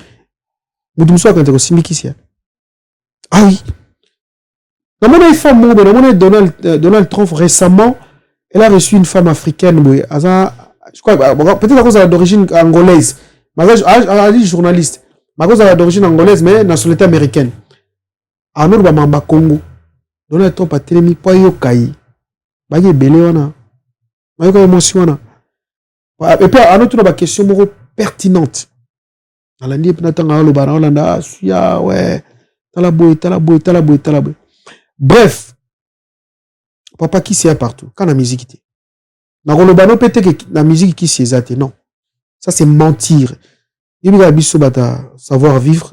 Moutou soit quand tu as aussi qui s'y a. Ah oui. Dans mon femme mobe, dans mon Donald Trump récemment, elle a reçu une femme africaine mobe. Je crois peut-être à cause d'origine angolaise. Mais elle est journaliste. À cause d'origine angolaise mais nationalité américaine. Anor ba mamba Congo. Donald Trump a télémi pa yo kai. Ba ye belé wana. Ba yo ka émotion wana. Et puis anor tout na ba question moko pertinente. Ala ndi na tanga lo ba na Hollanda suya ouais. Tala boy. Bref. Papa qui c'est partout. Quand la musique était. Na ko lo ba no pété que la musique qui c'est zate non. Ça c'est mentir. Il y a biso bata savoir vivre.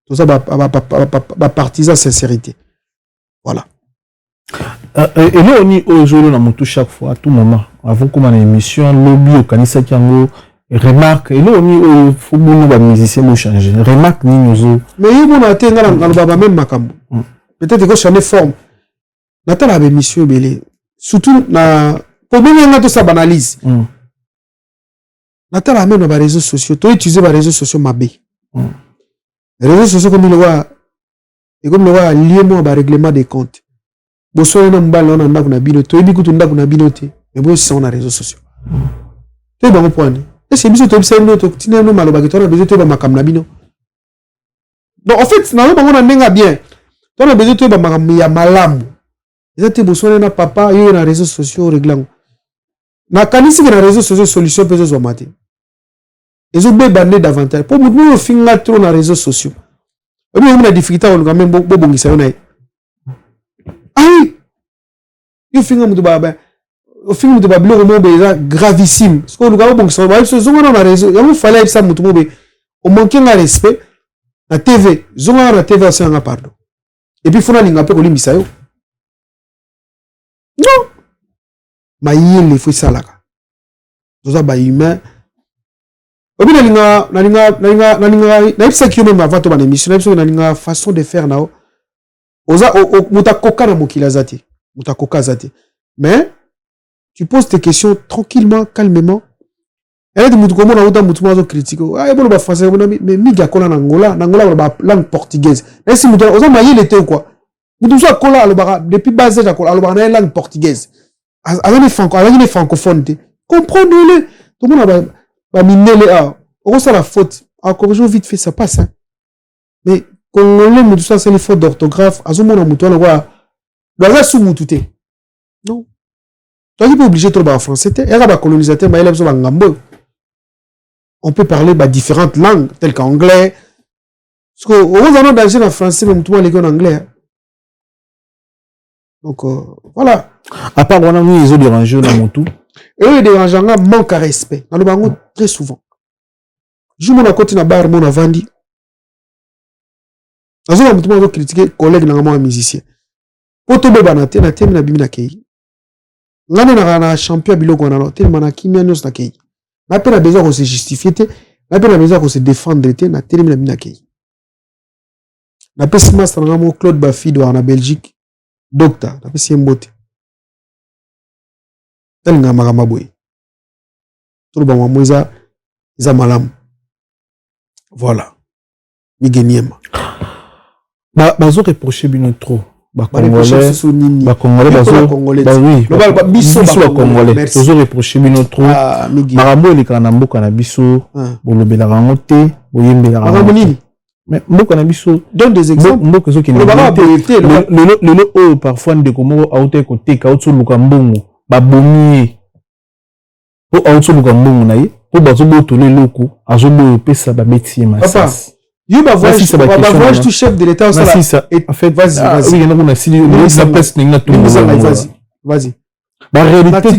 Tout ça, partisan sincérité. Voilà. Et là, on est aujourd'hui dans mon tout chaque fois, à tout moment. Avant qu'on ait une émission, lobby au Kanisa Kiango, remarque. Et là, on est faut que les musiciens vont changer. Remarque, nous. Mais il y a un thème dans le même makambo. Peut-être que changer forme. Nathan a une émission belé. Surtout, pour bien tout ça banalise. Nathan a même dans les réseaux sociaux. Tu utilises les réseaux sociaux mabé. Les réseaux sociaux comme le voit et comme le voit lié moi à règlement des comptes. Bon soit on a mbal on a nda kuna binote et bikutu nda kuna binote mais bon c'est on a réseaux sociaux. Tu vas me prendre. Et c'est biso to observe no to tina no maloba que tu as besoin de makam na bino. Donc en fait na on a nenga bien. Tu as besoin de makam ya malamu. Ils étaient besoin na papa yo na réseaux sociaux réglant. Na kanisi na réseaux sociaux solution peut zo mater. Ils ont bébané davantage. Pour nous, on a trop dans les réseaux sociaux. Et puis, on a des difficultés, on a même beaucoup de ah oui! Il fait un gravissime. Parce que nous avons bon ça. Il fallait ça, on manque de respect. La TV, la TV, c'est un pardon. Et puis, il faut aller un peu au limite. Non! Mais il faut ça là. Nous avons humain. Obi na façon de faire nao oza mutakoka na mokila zati mutakoka zati mais tu poses tes questions tranquillement calmement et de mutu komona uta mutu mazo critique ah bon ba français mais miga kola na Angola ba langue portugaise mais si mutu oza maye l'été ou quoi mutu so kola alobara depuis bas âge akola alobara na langue portugaise azani francophone comprendre-le tout le monde ba minele a on ça la faute à corriger vite fait ça passe hein. Mais congolais mutu ça c'est les fautes d'orthographe azomo na mutu na quoi doit sous mututé non toi qui pas obligé trop en français era ba colonisateur ba élèves ba ngambo on peut parler ba différentes langues telles qu'anglais parce que on a danger en français mais mutu les en anglais donc voilà à part on a nous ils ont dérangé dans mon tout et eux dérangeant manque à respect dans le bango très souvent je mon à côté na bar mon avandi azo na mutu mo critiquer collègue na moi musicien poto beba na te na temi na bimi na kei ngane na champion biloko na te mana kimia nyos na kei na pe na besoin de se justifier te na pe na besoin de se défendre te na temi na bimi na kei na pe si master na mo Claude Bafido na Belgique docteur na pe si mbote tel nga magama boy tout ba mo iza malam voilà migeniema bazo reprocher bino trop. Congolais, Congolais, toujours reproché bino trop. Marambo eleka na mboka na biso, bolobela rango te, boyembela rango. Mais mboka na biso, donne des exemples. Mboka zo ki le o parfois ndeko moko auto côté ka auto luka mbongo, ba bomi. Po auto luka mbongo na ye, po bazo boto le loko, azo bo pesa ba beti masasi. You va voyage tout chef de l'État au Sala. En fait, vas-y. Oui, il y en a qui ont signé. Vas-y. La réalité,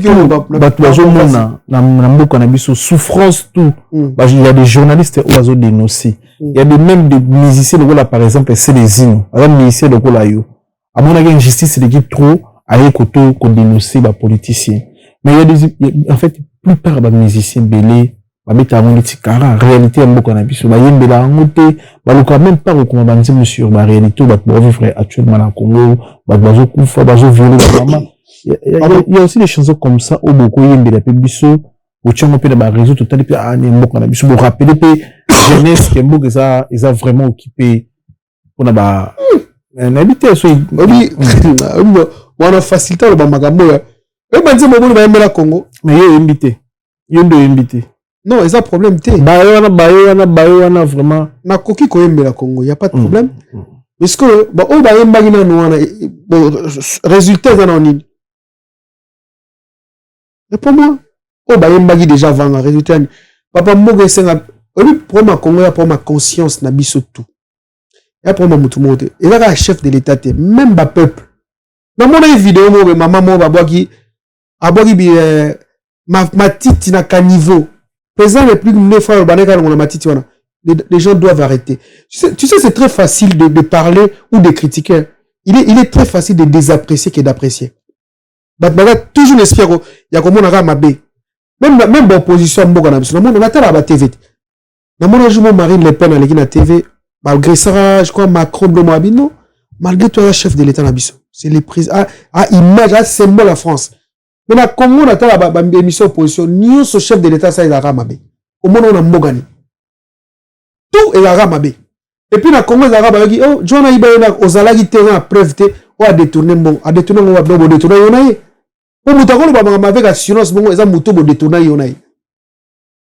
souffrance, tout. Il y a des journalistes qui ont dénoncé. Il y a même des musiciens, par exemple, c'est des hymnes. Les musiciens, à mon avis, injustice, c'est qui trop, à l'écoute, qu'on dénonce les politiciens. Mais il y a des, en fait, la plupart des musiciens, belés, babeta ngoti kara réalité ya mboka na biso ba yembela ngote ba luka même pas recommander monsieur ba réalité ba vivre actuellement na Congo ba bazo kufa bazo violer ba maman il y a aussi des chansons comme ça au beaucoup yembela pe biso au tchango pe ba réseau total pe ani mboka na biso bo rappeler pe jeunesse que mboka ça ils ont vraiment occupé pour na ba n'habiter so oui on a facilité le ba magambo ya e banze mo ba yembela Congo mais yo invité yondo invité. Non, il y a un problème. Bayona vraiment. Na koki koyembela Congo, il y a pas de problème. Mais ce que bah on va yembagina noana résultat dans nini. Réponds-moi. On va yembagi déjà vanga résultat. Papa mboga senga pour ma Congo ya pour ma conscience na biso tout. Ya pour ma mutu mote. Et là chef de l'état même ba peuple. Na mona vidéo mo maman mo ba boki aboki bi ma titi na caniveau. Président le plus de fois les gens doivent arrêter. Tu sais c'est très facile de parler ou de critiquer. Il est très facile de désapprécier que d'apprécier. Toujours l'espère il y a comme on a mabé. Même l'opposition mboka na biso. On a tala ba TV. Na mona jour Marine Le Pen à la TV, malgré ça je crois Macron de Moabino, malgré toi chef de l'état na biso. C'est les prises à image à symbole la France. Mais na Congo na tala ba émission opposition ni ce chef de l'état ça il a ramabé au moment on a mbogani tout il a ramabé et puis na Congo il a ramabé oh John Iba na ozalaki terrain preuve te o a détourner bon a détourner on va bon détourner yonaye o mutako ba ngama avec assurance bon eza muto bo détourner yonaye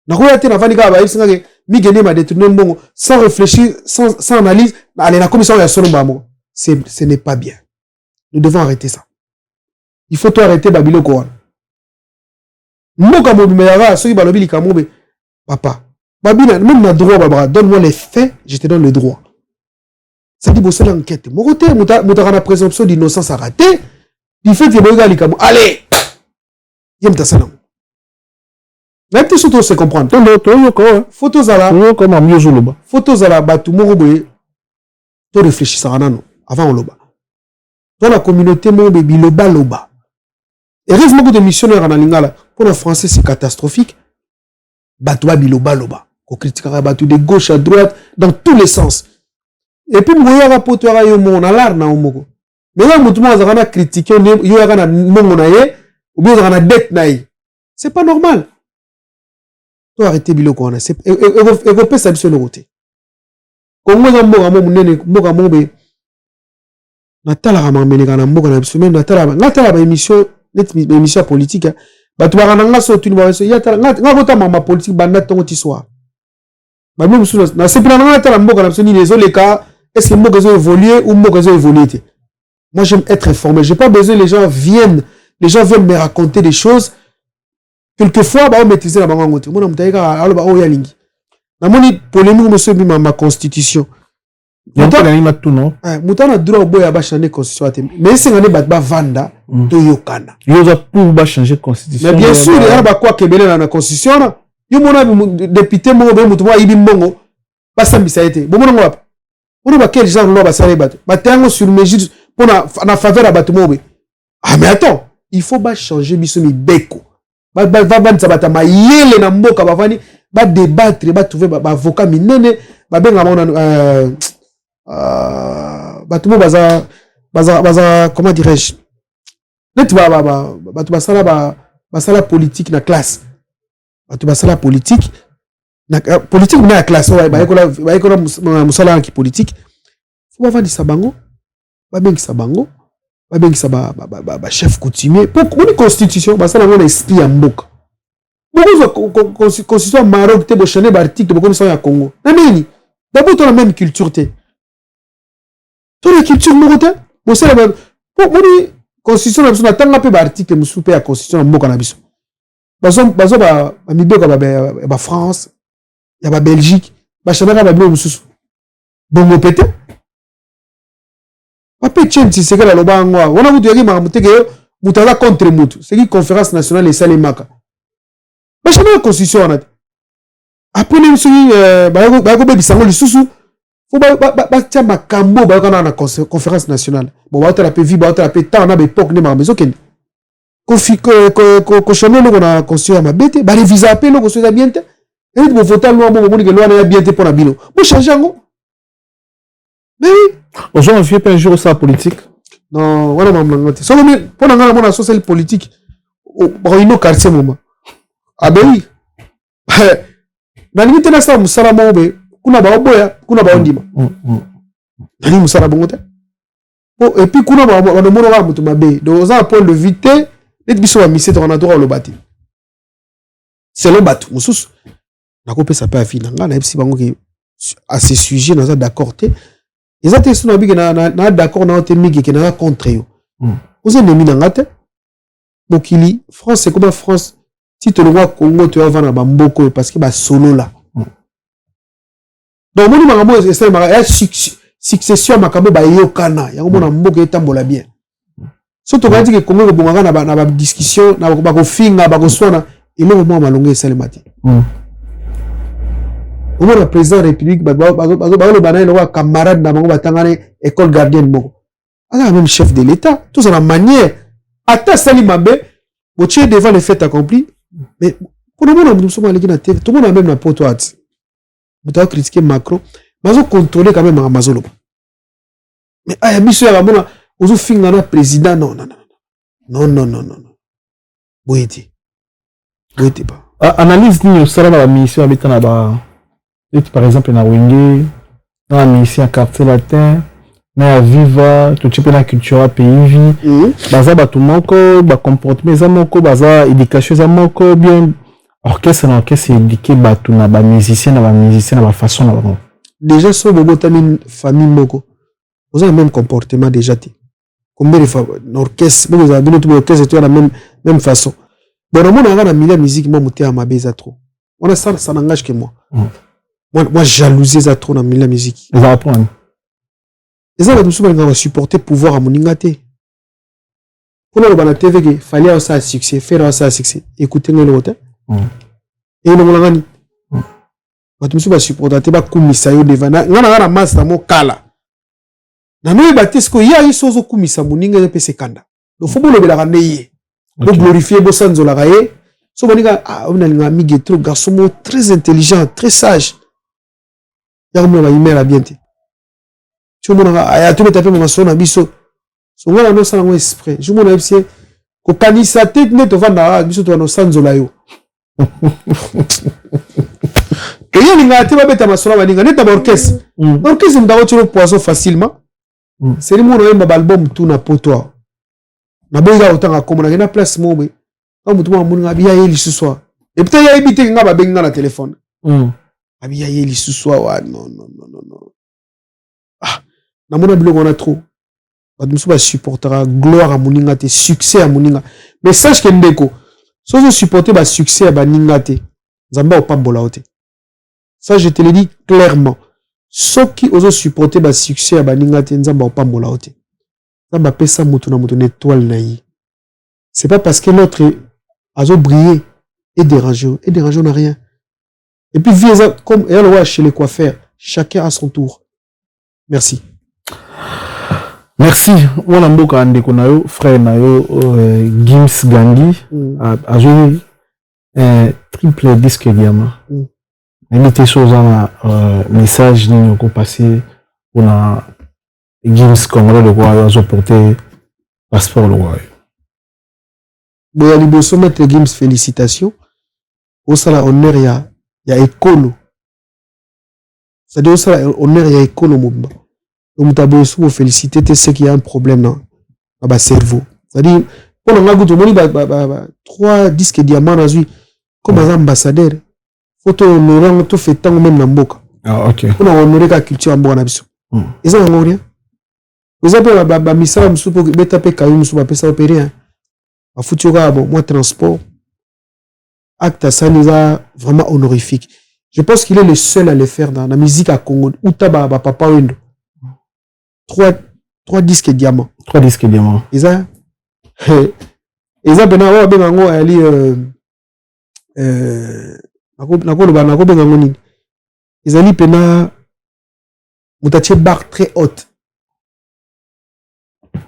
na ko yate na vani ka ba isinga ke mi gene ma détourner bon sans réfléchir sans analyse aller na commission ya solo ba mo ce n'est pas bien. Nous devons arrêter ça. Il faut tout arrêter Babilo Koran. Mboka mobimeyara soki balobi likamobe papa. Babina même na droit babra donne-moi les faits, je te donne le droit. Ça dit bosser l'enquête. Mon côté mutaka na présomption d'innocence a raté. Il fait que boga likamo. Allez. Yem ta salam. Même tout surtout se comprendre. Photos à la comme mieux joloba. Photos à la batu moko boye. To réfléchir ça nano avant on loba. Dans la communauté mo be biloba loba. Et reste beaucoup de missionnaires en Lingala. Pour le français, c'est catastrophique. Batoua biloba loba. Qu'on critiquera batou de gauche à droite, dans tous les sens. Et puis, moi, y'a rapporté à yon a l'art na omoko. Mais là, moi, tout le monde a critiqué, y'a na mongo na ye, ou bien y'a na dette na ye. C'est pas normal. Toi, arrêtez bilo qu'on a. Et vous pouvez s'habituer le côté. Comme moi, mboka mobe. Natala ramamene kana mboka na biso, même natala ba émission émission politique batu barananga so tuni ba so yata nga kota mama politique banda tongo ti soir ba même sous na sepina nga tala mboka na ni les cas est-ce que mboka zo évoluer ou mboka zo évoluer. Moi j'aime être informé, j'ai pas besoin les gens viennent me raconter des choses quelquefois ba maîtriser la bango ngote mona mutaika alo ba o ya lingi na moni polémique monsieur bi ma constitution. Moutana droit boya ba changer constitution mais c'est ngane ba vanda to yokana yoza pour ba changer constitution mais bien sûr il y a ba quoi kebele na constitution na yo mona député mo be mutu ibi mbongo ba sambisa été bo mona ngwa on ba quel genre lo ba sale ba tango sur mesure pour na faveur à batu mo be ah mais attends il faut ba changer biso mi beko ba nza bata mayele na mboka ba vani ba débattre ba trouver ba avocat minene ba benga mona batu baza comment dirais-je net batu basala politique na classe batu basala politique na politique na classe ba ekola musala ki politique va vendre sabango va bengi sabango va bengi ba chef coutumier pour une constitution ba ça na esprit ya mboka beaucoup constitution Maroc te bo changer ba article bo comme ça ya Congo na nini d'abord tu la même culture te tu la culture morote bo ça la pour constitution na biso na tanga pe ba article musu pe ya constitution mboka na biso bazo ba mibeko ba France ya ba Belgique ba changer ba bilo musu bongo pete Pape Tchenti c'est que la lobango on a vu dire ma muteke mutaza contre mutu c'est qui conférence nationale et salemaka ba changer la constitution na après les musu ba ko bebisango lisusu faut ba tia makambo ba kana na conférence nationale bon ba tala pe vi ba tala pe temps na époque ne ma maison ken ko changer le na constitution ma bete ba réviser pe le constitution bien te et bo voter loi bo moni que loi na bien te pour na bilo bo changer ngo mais oui aujourd'hui on fait pas un jour ça politique non voilà maman so mais pour na mona social politique ba ino quartier moment ah ben oui na limite na sa musala mobe kuna ba oboya kuna ba ondima nani musala bongo te et puis kuna ba no mono ba mutu mabe donc ça point de vue te net biso ba mise to na droit le bati c'est le batu mususu na ko pesa pa fi na nga na epsi bango ke à ce sujet na za d'accord te ezate suna bi ke na d'accord na te migi ke na contre yo ozo nemi na ngate bokili France c'est comme France si tu le vois Congo tu vas vendre ba mboko parce que ba solo là donc moni makambo c'est ma succession makambo ba yokana yango mona mboka etambola bien surtout quand que Congo bonga na ba discussion na ba ko finga ba ko swana iloko mo malongo esalemati au moins le président de la République le banane le camarade na bango batangane école gardienne moko ala même chef de l'État tout ça la manière ata sali mabe botier devant les faits accomplis mais pour le monde nous sommes allés na TV tout le monde a même na poto ati muta critiquer Macron mazo contrôler quand même Amazon mais aya biso ya bamona ozo finga na président non boyeti pas analyse ni osala ba mission abeta na ba par exemple na Wenge dans la mission quartier latin na viva tout type na culture pays baza batu moko ba comportement za moko baza éducation za moko bien orchestre éduqué batu na ba musicien na ba façon na ba déjà so bobo tamine famille moko vous avez le même comportement déjà té combien de fois l'orchestre vous avez bien tout orchestre tu la même façon bon on a la musique moi muté à ma beza trop on a ça n'engage que moi moi jalousie ça trop dans la musique on va apprendre et ça nous sommes supporter pouvoir à moninga té pour le bana TV que fallait ça succès faire ça succès écouter le hôtel et nous l'avons nous sommes supporter te ba kumisa yo devant na master mo kala na no batisco ya iso zo kumisa moninga pe sekanda do faut le bela kaneye do glorifier bo sanzola kaye so boninga on a l'ami Getro garçon très intelligent très sage ya mo la imela bien te tu mo na aya tu metape mo sona biso so ngala no sala ngo esprit je mo na epsie ko kanisa tete ne to vanda biso to no sanzola yo et il y a des bêtes à ma soeur, il y a des orchestres. L'orchestre m'a donné le poisson facilement. C'est le monde où album tout na poto. Na boya autant à comme na place momé. Quand mutu mo mun ngabi ya yeli ce soir. Et peut-être ya ibite ngaba benga na téléphone. Abi ya yeli ce soir wa non. Ah, na mona biloko na trop. Ba musu ba supportera gloire à moninga te succès à moninga. Mais sache que ndeko. Si vous supportez le succès à Baningate, Zamba ou Pambola ote. Ça, je te le dis clairement. Ceux qui osent supporter le succès à Baningate, Zamba ou Pambola ote. Zamba pesa mutu na mutu n'étoile naïe. C'est pas parce que l'autre a brillé et dérangé. Et dérangé, on n'a rien. Et puis, comme elle voit chez les coiffeurs, chacun à son tour. Merci. Merci. On a beaucoup de nayo frère nayo Gims Gandhi a joué un triple disque diamant. Il était chose un message nous qu'on passé pour la Gims Congolais le roi a porté passeport le roi. Bon ali bosso mettre Gims félicitations. Au sala honneur ya écolo. C'est-à-dire au sala honneur ya écolo mobimba. donc tu as sous féliciter c'est qu'il y a un problème dans le cerveau. C'est-à-dire pour on a goûté 3 disques diamants dans lui comme un ambassadeur. Photo honorant tout fait tant même dans boka. Ah OK. On a honoré la culture en bona biso. Et ça on rien. Vous avez ba misala musu pour beta pe kayu musu ba pesa opérer. A futura bon moi transport. Acte ça nous a vraiment honorifique. Je pense qu'il est le seul à le faire dans la musique à Congo. Outaba papa wendo. 3 disques diamants. 3 disques diamants. Et ça bena bengango ali nako bengango nini. Ezali pena mutache barre très haute.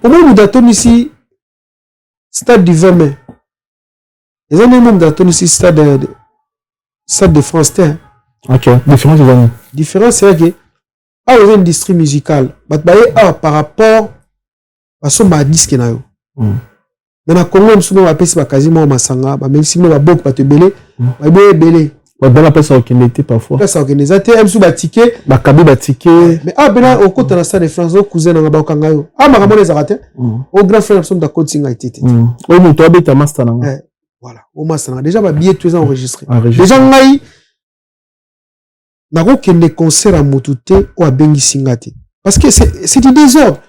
Pour moi mutaton ici stade du 20 mai. Ezali même mutaton ici stade de France Terre. OK, différence de l'année. Différence c'est que a une industrie musicale par rapport à son disque na yo. Mais na Congo nous va pesi ba quasiment masanga ba même si nous va beaucoup ba te belé ba belé ba dans la pesa okendete parfois pesa okendete te msu ba ticket ba kabi ba ticket mais bena au côté na stade de France au cousin na ba okanga yo makambo les arate au grand frère son da coaching a été oui mon toi beta master na voilà au master déjà ba billet tous enregistré déjà ngai na ko kende concert à Motute ou à Bengi Singate parce que c'est du désordre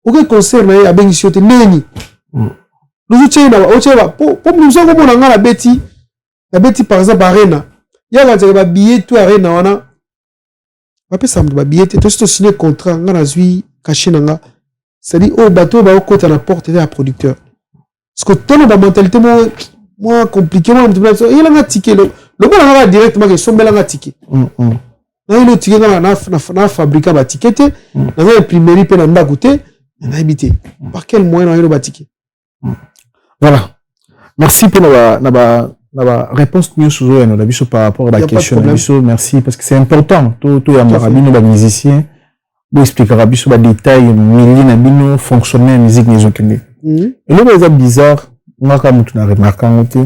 aucun concert na à Bengi Singate neni nous utilisons pour nous avons mon la bêtise par exemple arena il y a un billet tout arena on a après ça me billet tout ce signé contrat on a zui caché nanga c'est dit au bateau ba au côté à la porte et à producteur parce que ton mentalité moi compliqué moi il a un ticket le bon on a directement que son bel ticket na le ticket na fabriquer ba ticket na imprimerie pe na ndagoute na habité par quel moyen on a le ticket. Voilà. Merci pour la réponse nous sur nous par rapport à la question. Merci parce que c'est important. Tout y a marabino ba musicien. Vous expliquera biso ba détail milliers na bino fonctionner musique les autres. Et là c'est bizarre, on a comme tout na remarqué ngote.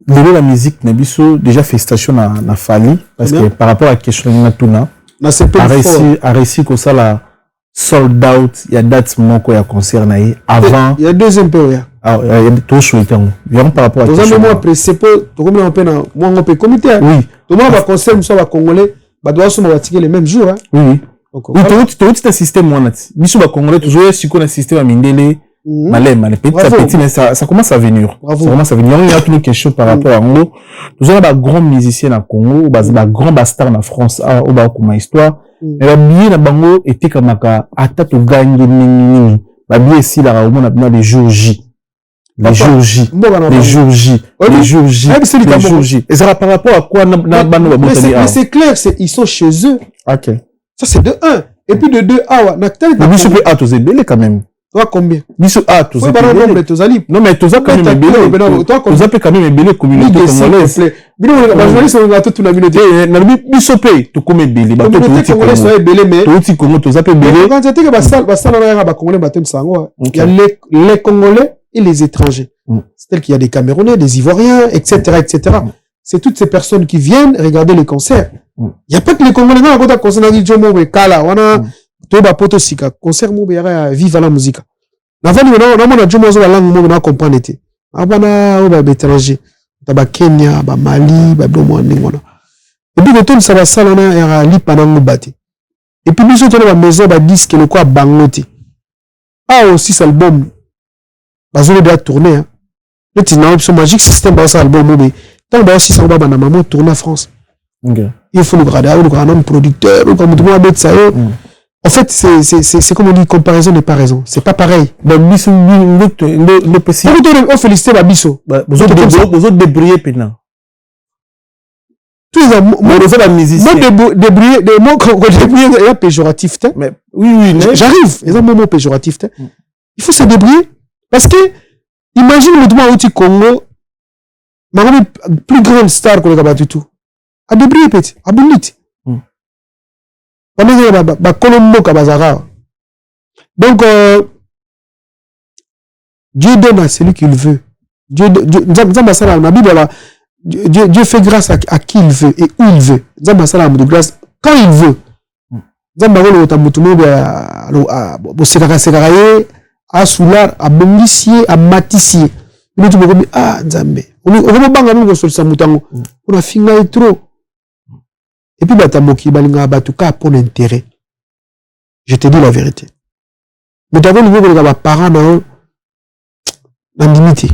La musique na biso déjà félicitations na Fali parce que par rapport à la question na tuna a réussi comme ça la sold out, il y a date moko ya concert na avant. Il y a deuxième période. Ah, il y a tout souhaité. Par rapport à ça. Dans un moment précis, tout comme on peut na moi on peut comité. Oui. Tout le monde va concert nous soit congolais, ba doit se pratiquer les mêmes jours hein. Oui. Tout un système moi na. Biso ba congolais toujours si qu'on a système à mindele. Malem, petit à petit mais ça commence à venir. Ça commence à venir. Il y a une question par rapport à nous. Nous avons des grands musiciens au Congo, des grands bastards en France, au bas comme histoire. Mais la billet na bango était comme à tête au gagne nini. La billet ici là on a les jours J. Les jours J. Les jours J. Les jours J. Les jours J. Et ça par rapport à quoi na bano mais c'est clair, ils sont chez eux. OK. Ça c'est de 1 et puis de 2 na tel. Mais je peux attoser belé quand même. Toi combien? Biso tous non mais tous quand même belé. Toi quand même belé communauté congolaise. Bino ba journaliste on a toute la communauté. Na biso pe to comme belé ba to tout congolais soyez belé mais tout Congo to zape belé. Quand tu dis que ça na ba congolais batem sango. Il y a les congolais et les étrangers. C'est-à-dire qu'il y a des Camerounais, des Ivoiriens, etc. C'est toutes ces personnes qui viennent regarder les concerts. Il n'y a pas que les Congolais. Non, quand on concert na Jomo Kala, on a Toba Potosika, concert mo bera vive la musique. Na vali on a Jomo zo la langue mo na comprendre été. Abana ba étranger. Ba Kenya, ba Mali, ba Blomo ndingona. Et puis quand ça va ça on a era li panango bati. Et puis biso tona ba maison ba disque le quoi bangote. Ah aussi cet album. Ba zone de tourner hein. Le tina option magique système ba ça album mo be. Tant ba aussi ça ba na maman tourner en France. OK. Il faut le grader ou un homme producteur ou comme tout le monde ça. En fait, c'est comme on dit, comparaison n'est pas raison. C'est pas pareil. Bah, biso, le possible. On félicite la biso. Vous autres débrouillés, pena. Tous les mots, la musicien. Débrouiller, des mots qu'on débrouiller, il y a péjoratif, mais, oui, j'arrive. Il y a un mot péjoratif, il faut se débrouiller. Parce que, imagine le droit au Congo, ma plus grande star qu'on a battu tout. À débrouiller, petit, à bonite. Donc, Dieu donne à celui qu'il veut. Dieu fait grâce à qui il veut et où il veut. De grâce quand il veut. Nzamba ko lota mutumo ba bo sekaka ye asula abongisie amatisie mutu bokomi nzambe okomo banga mungo solisa mutango ona finga e trop et puis batamoki balinga batuka pour l'intérêt. Je te dis la vérité. Mutako niveau ko ba parents na limité.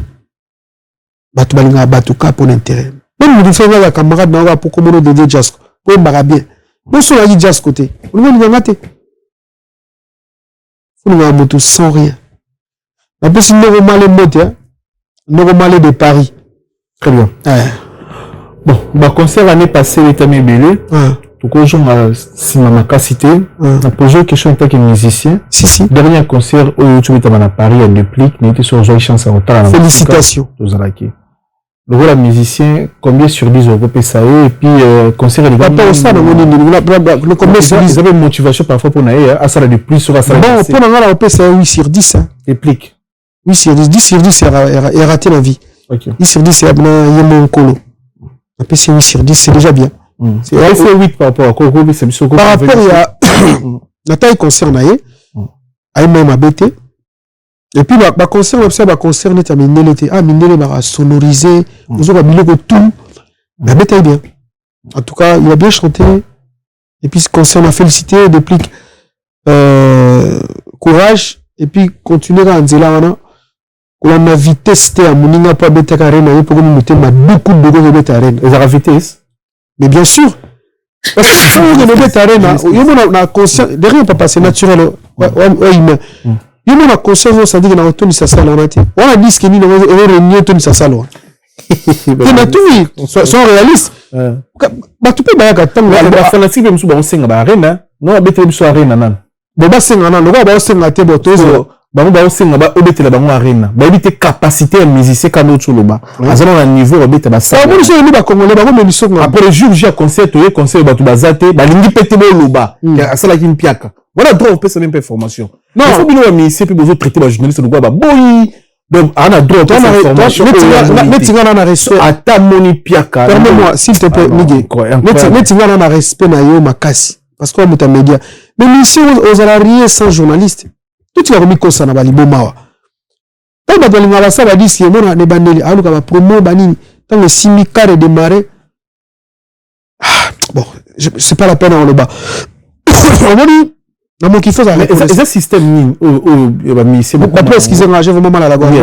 Batu balinga batuka pour l'intérêt. Même mutu fenga ba camarade na ba pour komono de Jasko pour mbara bien. Bon so la Jasko côté. On va lui ngate. Faut nous moto sans rien. La personne normale est moteur, normale de Paris. Très bien. Bon, bah concert l'année passée les tamé belé. Tout quoi genre cinéma cité. On posé une question en tant que musicien. Si. Dernier concert au YouTube à Paris à Duplique, n'était sur Joy Chance à retard. Félicitations. Tous à laquelle. Le rôle musicien, combien sur 10 euros peut ça et puis concert les gars. Pas ça dans le combien sur 10 vous avez une motivation parfois pour naïe à ça de plus sur ça. Bon, pour la on peut ça 8 sur 10 hein. Réplique. 8 sur 10, 10 sur 10 c'est raté la vie. OK. 10 sur 10 c'est mon colo. On peut c'est 8 sur 10 c'est déjà bien. C'est 8 par rapport à quoi c'est par rapport à la taille concerne naïe. Aïe même abété. Et puis bah concert on observe concert net à minele minele va sonoriser nous on biloko tout la bête est bien en tout cas il a bien chanté et puis ce concert m'a félicité depuis courage et puis continuer à nzela wana on a vitesse à moninga pas bête arena pour nous mettre beaucoup de bête arena et la vitesse mais bien sûr parce que si on est bête arena on a conscience derrière pas passer naturel humain. Il y a une conscience, ça dit que dans Tony Sassalo, on a dit que nous avons Tony Sassalo. Il y a tout, sont réalistes. Tu peux pas attendre. La fanatique, même si on sing à l'arène, non, on bête sur l'arène, non. Bon, bah, sing, non, on va sing à tes botos. Bah, on sing à obéter la banque arène. Bah, éviter capacité à musicien quand nous sommes là-bas. À ce moment, niveau, obéter la salle. Bon, je vais congolais, bah, mais nous après le jour, j'ai un concert, tu es concert, bah, tu vas zater, bah, l'indi pété le bas. À ça, la qui me piaque. Voilà, droit, on peut se même information. Non, il faut bien mais c'est puis vous traiter les journalistes de quoi bah boy. Donc on a droit à information. Mais on a respect. À ta moni piaka. Permets-moi s'il te plaît, Miguel. Mais on a respect na yo makasi parce qu'on est média. Mais ici aux salariés sans journaliste. Tout il a remis comme ça na bali bomawa. Tant ba balinga ba ça ba dire que mon ne bandeli aluka ba promo banini tant le simikare démarrer. Bon, c'est pas la peine en le bas. Non, mon qu'il faut ça. C'est un système c'est beaucoup plus qu'ils engagent vraiment mal à la gorge.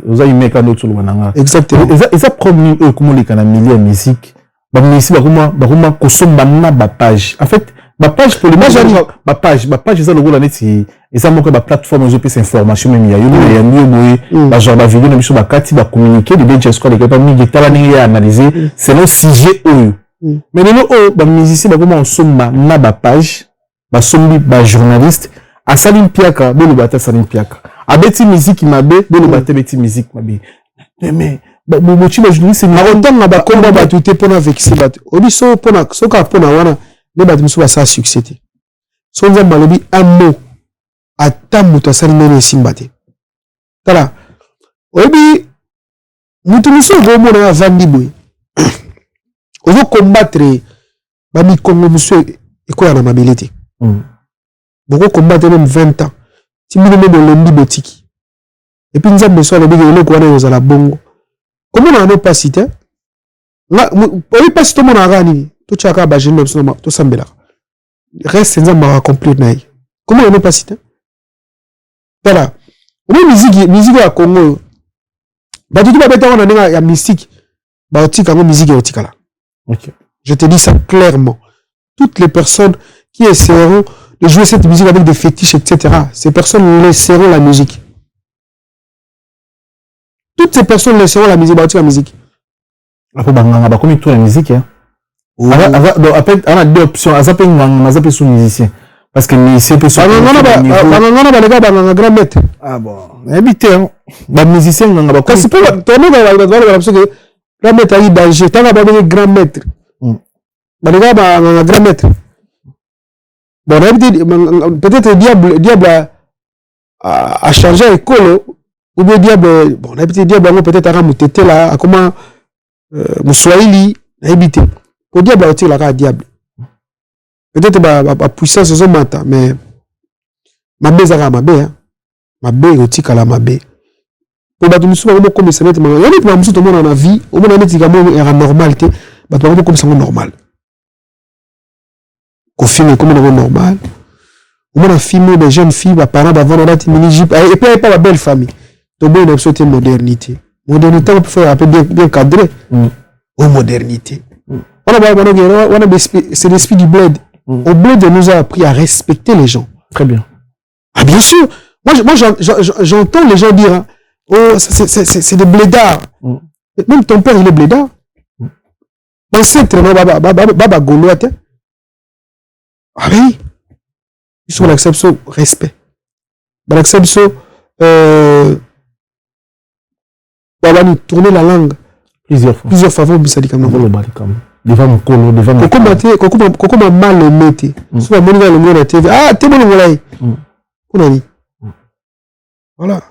Vous avez mis un autre exactement. Et ça premier comment les canaux milieu musique. Bah ici bah consomme ma page. En fait, ma page pour le ma page ça le gros l'année c'est et ça manque ma plateforme je peux information même il y a mieux bah genre la vidéo même sur ma carte va communiquer les gens quoi les pas mis guitare là analyser c'est le sujet mais nous bah musicien bah comment on somme ma page ba sombi ba journaliste a salim piaka bolo bata salim piaka a beti musique mabe bolo bata beti musique mabe mais ba mochi ba journaliste na autant na ba komba ba tout est pona vexer ba obiso pona soka pona wana ne ba musu ba sa succès te so nza malobi un mot ata muto sali nene simbate tala obi mutu musu go mona vandi boy ozo combattre ba mi kongo musu ekoya na mabilité. Beaucoup combattent même 20 ans. Si vous avez le botiki. Et puis nous avons besoin de dire que nous avons bongo. Comment on n'a pas cité? On n'a pas cité mon arani. Tout chacun a gêné tout sambela. Reste nous avons accompli naï. Comment on n'a pas cité? Voilà. On musique à Congo. Bah tout va bête on a ya mystique. Bah otika ngo musique otika là. OK. Je te dis ça clairement. Toutes les personnes qui essaieront de jouer cette musique avec des fétiches, etc. Ces personnes laisseront la musique. Toutes ces personnes laisseront la musique. La musique. Après, on a commis toute la musique. On a deux options. On a sous musicien. Parce que musicien peut se faire. On a grand maître. Ah bon. Habité. Les musiciens, on a quand c'est pas ton nom, grand maître a eu danger. Tant qu'on a grand maître. Un grand maître. Bon, peut-être diable a changé l'école, ou bien diable, bon, diable peut-être a ramouté là, à comment Moussoaili a habité. Au diable a tiré la diable. peut-être la puissance de mata mais ma bezara ma bé hein ma bé otika la ma bé pour battre nous souvent comme ça mettre ma yoni pour musu to mona na vie au mona metika mo era normal te battre comme ça normal ko filme comme normal au mona filmer des jeunes filles ba parents ba vendre date mini jeep et puis pas la belle famille to bon une sorte modernité on peut faire un peu bien cadré aux modernité c'est l'esprit du bled. Au bled nous a appris à respecter les gens. Très bien. Ah bien sûr. Moi j'entends les gens dire hein, oh c'est des blédards. Même ton père il est blédard. L'ancêtre baba gaulois. Ah oui. Ils sont l'acception respect. L'acception nous tourner la langue plusieurs fois vous ça dit comme devant mon colo devant mon coco m'a mal aimé soit mon gars le mot la TV ah t'es bon voilà voilà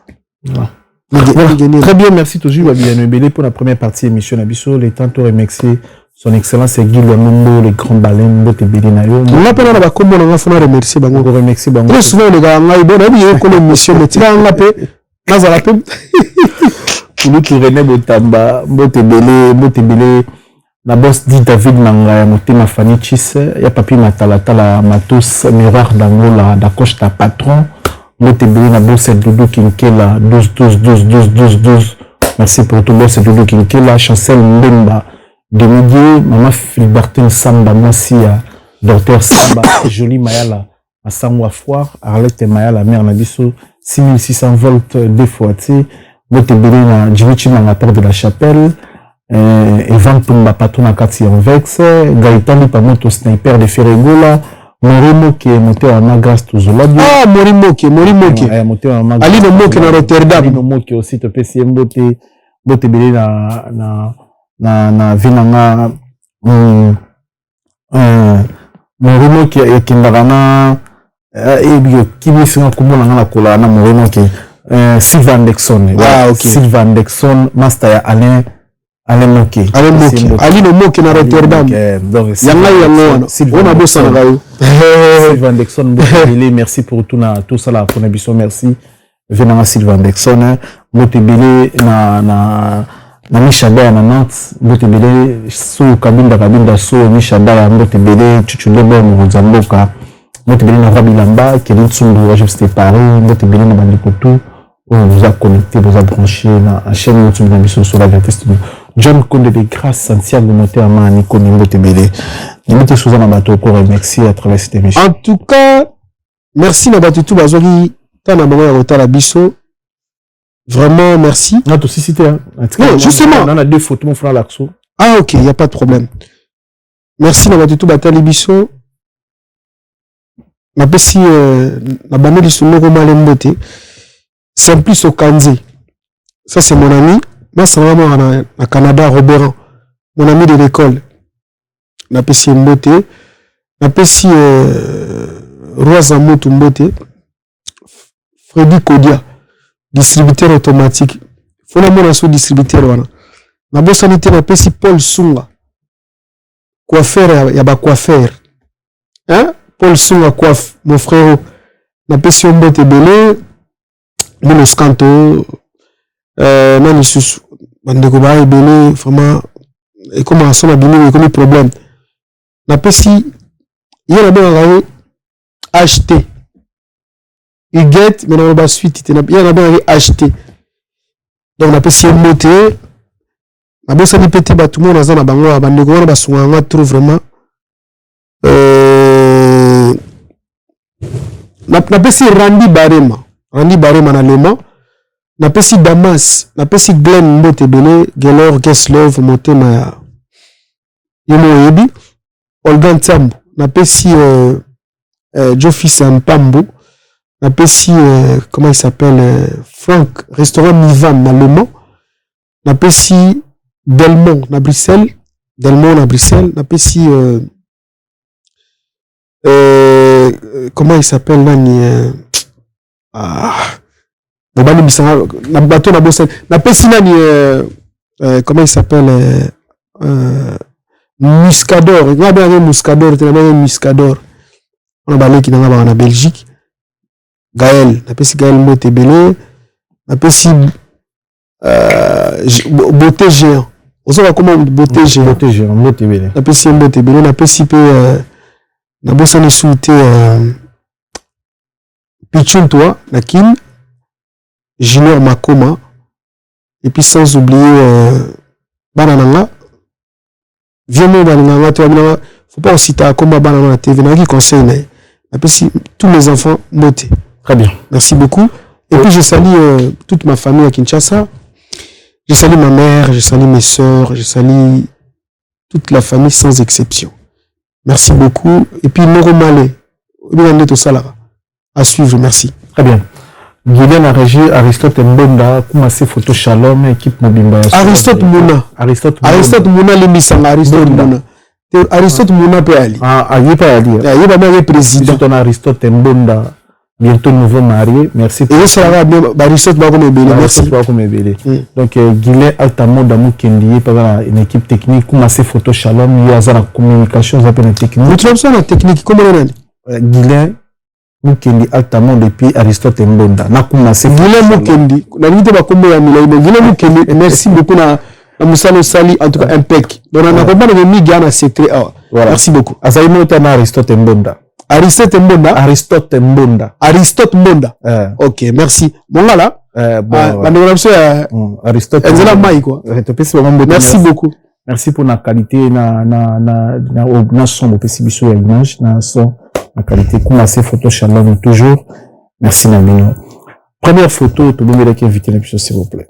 très bien merci toujours bien belé pour la première partie émission Nabiso les temps to remercier son excellence Guy Lwambo le grand baleine bote belé na yo on appelle na comme on va faire remercier bango très souvent les gars ngai bon abi ko émission mais tira ngapé nazala pe nous qui René Botamba bote belé la boss dit David Manga motema Fanny Chis ya papi matala matos miroir d'angola d'acoche ta patron bote belé na boss Doudou Kinkela 12 merci pour tout boss Doudou Kinkela Chancel Mbemba Demidier maman Philbertine Samba Massia docteur Samba Jolie Mayala Asangwa Foire Arlette Mayala mère na biso 6600 volts deux fois tu bote belé na Djibouti Manga père de la Chapelle Evan Pumba patron à Kati en Vex Gaëtan Pamoto sniper de Ferregola Morimo qui est monté en Agras Tuzoladi ah Morimo qui est monté en Agras Ali no Moke na Rotterdam Ali no Moke aussi te PCM bote belé na vinanga Morimo qui est kindagana et qui me fait un kumona na kola na Morimo qui Sylvain Dexon ah ok Sylvain Dexon master Alain Moke Ali no Moke na Rotterdam yanga on a bossé na Sylvain Dexon merci pour tout ça là pour émission merci venant Sylvain Dexon motebele na Mishada na Nantes motebele so kabinda so Mishada motebele chuchulebo muzamboka motebele na Rabilamba Kelin Tsumbu juste Paris motebele na Bandikoto on vous a connecté vous a branché na chaîne YouTube de l'émission sur la vérité John Conde de Grâce Santiago notamment Nico Motebele limite sous un bateau pour remercier à travers cette émission. En tout cas, merci Nabatou tout bazoli tana bango ya kotala biso. Vraiment merci. Non, toi aussi c'était non, justement. On a deux photos mon frère Laxo. Ah OK, il y a pas de problème. Merci Nabatou tout batali biso. Na pesi na baneli solo malembote. Simplice Okanze. Ça c'est mon ami. Moi c'est vraiment à Canada Robert. Mon ami de l'école. Na pesi mbote. Na pesi Rosa Moto mbote. Freddy Kodia. Distributeur automatique. Faut la mona sous distributeur wana. Na bosanité na pesi Paul Sunga. Coiffeur ya ba coiffeur. Hein? Paul Sunga coiffe mon frère. Na pesi mbote belé. Mon scanto nani susu bandeko ba ebele vraiment et comment ça m'a bini comme problème na pesi yena bien acheter il get maintenant ba suite il yena bien acheter donc na pesi monter na bossa ni pété ba tout le monde na bango bandeko wana ba sunga trop vraiment na pesi Randy Barema na Lema na pesi Damas na pesi Glenn Mbotebele Gelor Geslov motema ya yomo yebi Olga Ntambu na pesi Jofis Mpambu na pesi comment il s'appelle Franck restaurant Mivan na Lema na pesi Delmont na Bruxelles na pesi comment il s'appelle nani Bobani Bissanga na bateau na bosse na pesi nani comment il s'appelle Muscador il y a bien Muscador tu as bien Muscador On a balé qui dans la Belgique. Gaël, n'a pas si Gaël Moté Belé, n'a pas si beauté géant. On sait comment beauté géant. Beauté géant, Moté Belé. N'a pas si Moté Belé, n'a pas si n'a pas si souhaité Pichun toi, Nakin, Junior Makoma, et puis sans oublier Banananga. Viens-moi Banananga, tu vois, faut pas aussi ta combat Banananga la TV, n'a qui conseille, tous mes enfants Moté. Très bien. Merci beaucoup. Et puis je salue toute ma famille à Kinshasa. Je salue ma mère, je salue mes sœurs, je salue toute la famille sans exception. Merci beaucoup. Et puis Noro Malé, à suivre, merci. Très bien. Guylaine a régi Aristote Mbonda, Koumassé Photo Shalom, équipe Mobimba. Aristote Mouna. Aristote Mouna, l'émission Aristote Mouna. Aristote Mouna peut aller. Il n'est pas allé. Il est pas président. On a Aristote Mbonda. Bientôt nouveau marié. Merci. Et ça va bien. Aristote va comme ébélé. Merci. Donc, Guylaine Altamo Damou Kendi, par une équipe technique, Koumassé Photo Shalom, il y a la communication, ça peut être technique. Vous trouvez ça la technique? Comment on est? Guylaine Mukendi Altamo depuis Aristote Mbonda. Na Koumassé. Guylaine Mukendi. La limite va comme ya Milaï. Guylaine Mukendi. Merci beaucoup na Moussalo Sali, en tout cas impec. Donc, on a compris que mi gana secret. Merci beaucoup. Asaïmo Tana Aristote Mbonda. Aristote Mbonda. Aristote Mbonda. Aristote Mbonda. Ok, merci. Bon là, Aristote. Merci beaucoup. Merci pour la qualité na son possibilité ya image na son la qualité comme ces photos Shalom toujours. Merci Namino. Première photo tout le monde qui invité l'émission s'il vous plaît.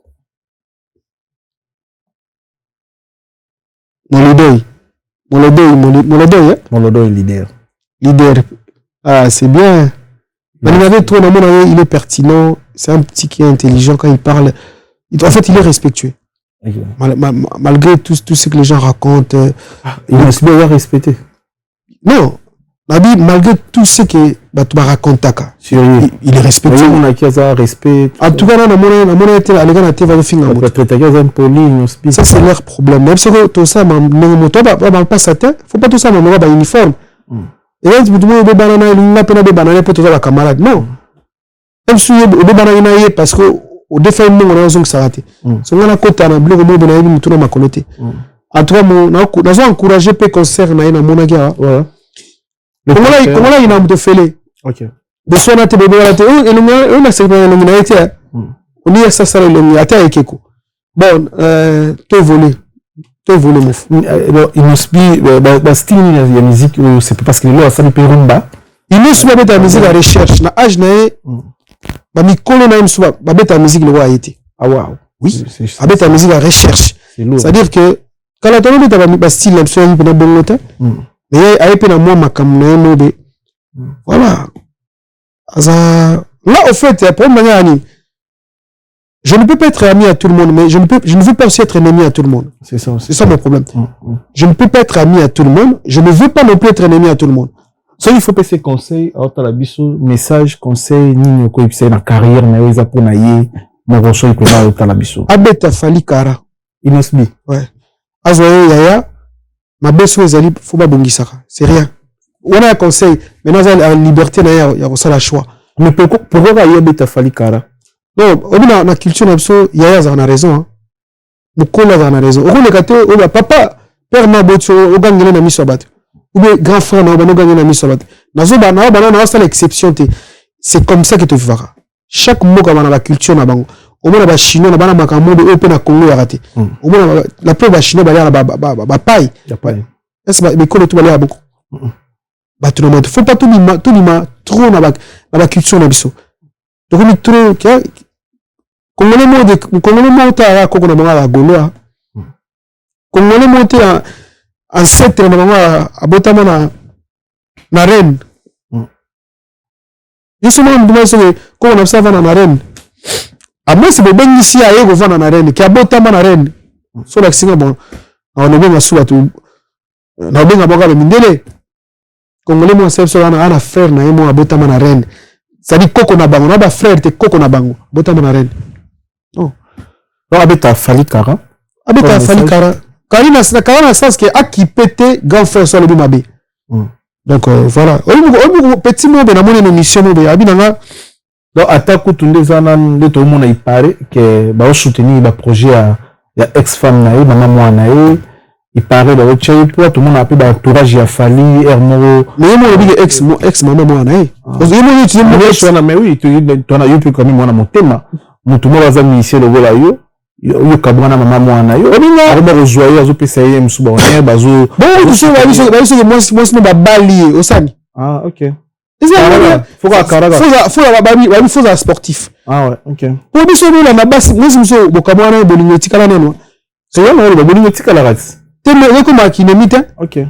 Molodoy leader. Leader. Ah, c'est bien. Il est pertinent. C'est un petit qui est intelligent quand il parle. En fait, il est respectueux. Okay. Malgré tout ce que les gens racontent. Il est bien respecté. Non. Malgré tout ce que tu racontes, il est respectueux. En tout cas, ça, c'est leur problème. Même si tout ça, pas ça, faut pas tout ça, uniforme. Et là, tu peux te banana, il n'a pas de banana pour te faire la camarade. Non. Même si tu banana, parce que au défait, on a raison que ça rate. Si on a un côté, on a un bloc, on a un peu de coloté. En tout cas, on a encouragé les concerts, on a un peu de comment là, il a un peu de fêlé. Ok. De soins, on a été bébé, on a cette nominalité. On y a ça, on a été avec Eko. Bon, tu volé. Tu voulais me faire. Il nous dit, style de la musique, c'est parce que là, ça ne peut pas. Il nous dit, la musique à recherche. Na âge naé, mi kolo na imsuba, la musique le a été. Ah waouh. Oui. Avec la musique à recherche. C'est-à-dire que quand la tonne est style la musique pendant bon longtemps, mais elle est moi ma caméra nobe. Voilà. Là, au fait, pour une manière, je ne peux pas être ami à tout le monde, mais je ne veux pas aussi être ennemi à tout le monde. C'est ça mon problème. Je ne peux pas être ami à tout le monde, je ne veux pas non plus être ennemi à tout le monde. Ça, il faut passer conseil, message, conseil, ni ko ipse na carrière na eza pour na ye, na roso iko na otalabiso. Abeta fali kara. Inosbi. Ouais. Azoye yaya, ma beso ezali faut pas bongisaka. C'est rien. On a un conseil, mais dans la liberté na ya ça la choix. Mais pourquoi yaya beta fali kara? Non, on a culture n'abso, yaya a raison hein. Mukola a raison. On est papa, père Mabotso, on gagne na misobat. Ou bien grand frère na on gagne na misobat. Nazo ba na ça l'exception te. C'est comme ça que tu verras. Chaque mot comme dans la culture na bango. Au moins ba chinois na bana makambo de open na Congo ya raté. Au moins la peu ba chinois ba ba paille. Est-ce que mais ko tout ba ya beaucoup. Ba tout le monde faut pas tout lima trop na ba culture na biso. Donc on est trop Congolais monté à Koko na bango la Gaulois. Congolais monté en 7 na bango à Botama na reine. Yesu mwana nduma so ko na sava na reine. A moi c'est ben ici à ego vana na reine ki a Botama na reine. So la singa bon. On benga suba tu na benga boka le mindele. Congolais mo sef so na frère na yemo a Botama na reine. Ça dit Koko na bango na ba frère te Koko na bango Botama na reine. Non. Non, Abeta Fali Kara. Abeta Fali Kara. Karina, sens que a qui pété grand frère sur le bimabe. Donc voilà. Petit mot ben amone émission ben abinanga. Donc attaque tout les anan de tout le monde il paraît que ba soutenir ba projet ya ex-femme na maman moi na il paraît ba tchai pour tout le monde appelle ba entourage ya Fali Hermoro. Mais moi ex maman moi na parce que moi tu me suis na mais oui tu na yopi comme moi na motema mutu mo baza musicien le gola yo kabwana maman moi na yo oninga ba rejoyer azo pesa ye msuba on bazo bon tu sais que moi ba bali osani. Ah OK. Faut un sportif. Ah ouais, OK. Pour biso la na basi moi muso bokamwana bolingo tikala nano. C'est là le bolingo tikala rat. Tellement comme akinemite. OK.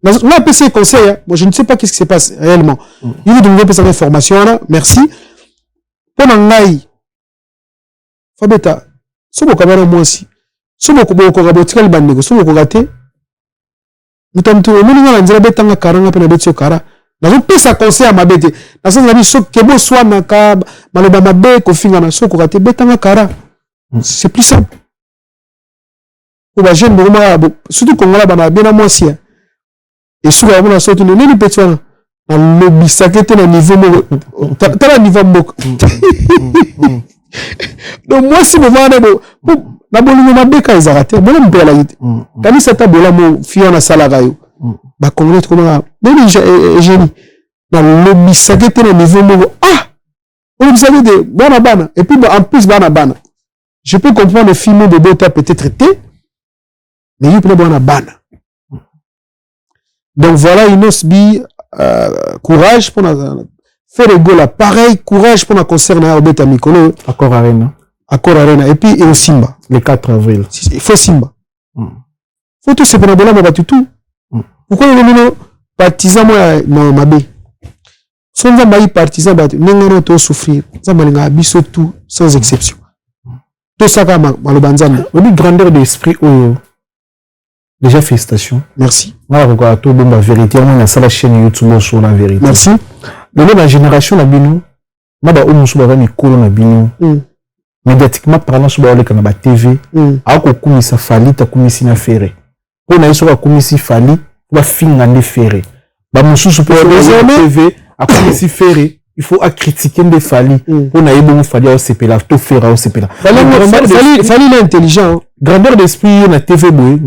Là PC conseil moi je ne sais pas qu'est-ce qui se passe réellement. Il vous donner cette information là, merci. Pendant ngai Fabeta so bokamwana moi aussi. So bokoboko botikala bandeko so bokogate. Mutamtu omuninga na nzela betanga karanga pena betio kara. Nazo pesa conseil à mabete. Nazo ngabi so kebo swa naka maloba mabe ko finga na so ko kate betanga kara. C'est plus simple. Pour ba jeune boma surtout kongola bana bena mwasi. Et souvent on a sorti le nini petit wana. Na lobi sakete na niveau mo tala niveau mbok. Donc moi si mo vana bo na bolingo mabe ka ezarate bona mpela yite. Kani sata bola mo fiona salaga yo. Ba congolais comment boni génie na lobby sakete na niveau mo on vous avez des bana et puis en plus bana je peux comprendre le film de Bota peut-être été mais il peut bana donc voilà Inosbi courage pour faire le goal pareil courage pour concerner à Beta Mikolo Accord Arena et puis et Simba le 4 avril il faut Simba faut tout c'est pour la ba tout. Pourquoi les gens partisans moi mabe sont des partisans bah n'engano to souffrir ça malinga biso tout sans exception tout ça comme malobanzana on dit grandeur d'esprit déjà félicitations merci voilà quoi tout bon la vérité on a ça la chaîne YouTube sur la vérité merci la génération na bino maba o musu ba ni kolo na bino médiatiquement parlant sur ba le kana ba TV a ko kumisa Fali ta kumisi na fere pour na iso ka kumisi Fali va finir en ferré. Bah mon sous pour TV à quoi si ferré il faut à critiquer des Fali pour n'aller bon Fali au CP là tout faire au CP là. Fali l'intelligent grandeur d'esprit na TV boy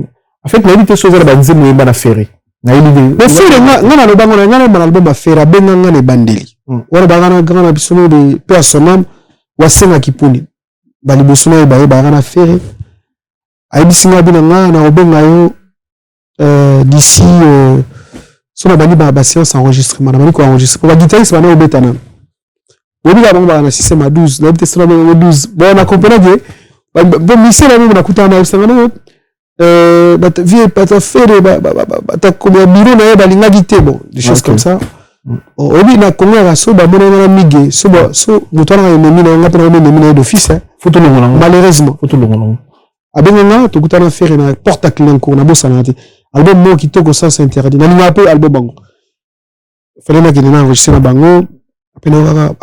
en fait la vie chose là banze mo na ferré na ile mais ferré ngana lo bango ngana na album ba ferré benga ngana bandeli wala bangana ngana bisono de personnel wasenga kipuni bali bosono ba ngana ferré aibisinga bina ngana obenga yo d'ici sur la bani ba séance enregistrement na bani ko enregistrer pour la guitariste bana obetana obi ba bango na système à 12 na bitesona ba 12 bon na comprendre que bon mission na na kutana na sangana ba vie pas ta faire ba comme bureau na ba linga guité bon des choses comme ça obi na kongo ya so ba mona na mige so mutana na memi na ngata na memi d'office photo le ngona malheureusement photo le ngona abenga to kutana faire na porte à clé ko na bosana te album mo qui toko sens interdit na linga pe album bango fallait na kina enregistrer na bango apena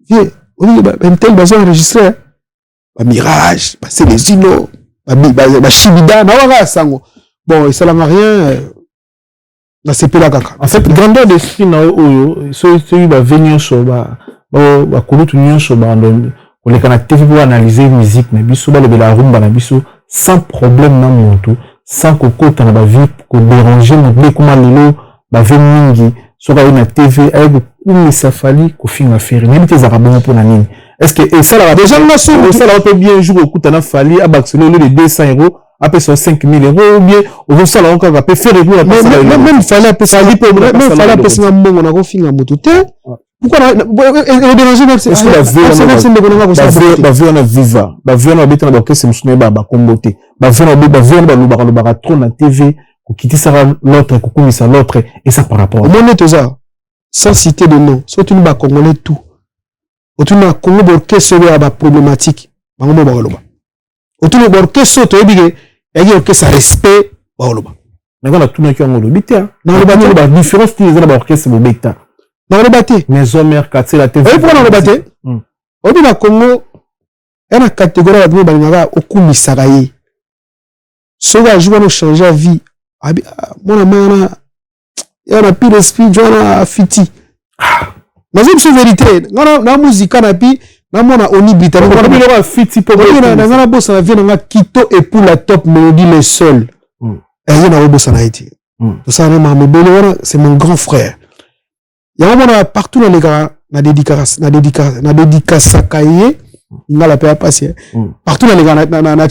vie on ba tel bazo enregistrer ba mirage ba Célestino ba Shibida na waka sango bon et ça n'a rien na CP la kaka en fait grandeur d'esprit na oyo so ba venir so ba kulutu nyonso ba ndo on les canaux TV pour analyser musique mais biso ba le la rumba na biso sans problème na monto sans kokota na ba vie ko déranger mais comment lelo ba mingi so ba na TV avec une safali ko finga faire même tes arabons pour na nini est-ce que et ça là déjà ça là peut bien jouer okuta na Fali à Barcelone le 200 € après 5 000 € ou bien au ça là encore peut faire pour la même Fali après ça même Fali après ça mbongo na ko finga moto te pourquoi on déranger même c'est ba vie na viva ba vie na betana ba kese musune ba kombote ba vie na ba trop na TV ko quitter ça l'autre ko kumisa l'autre et ça par rapport mon est ça sans citer de nom surtout ba congolais tout autour na Congo orchestre ba problématique bango ba loba autour na orchestre to ebige yaki orchestre respect ba loba mais on a tout na ki ngolo bité na ba différence qui les ba orchestre bo beta dans le bâti maison mère quartier la TV pour dans le bâti on dit na Congo elle a catégorie la bonne balingaka okumisaka ye soga joue no changer vie mon amana a un pire esprit, il y a un fiti. Mais c'est une vérité. La musique, on a pi, on a Oni Britannique. On a un fiti pour moi. On a boss, on a vu, on a Kito et pour la top mélodie, les seuls. Et il y a un boss en Haïti. C'est mon grand frère. Il y a un moment partout dans les gars, na dédicace Sakaye, il n'a la paix à passer. Partout dans les gars, na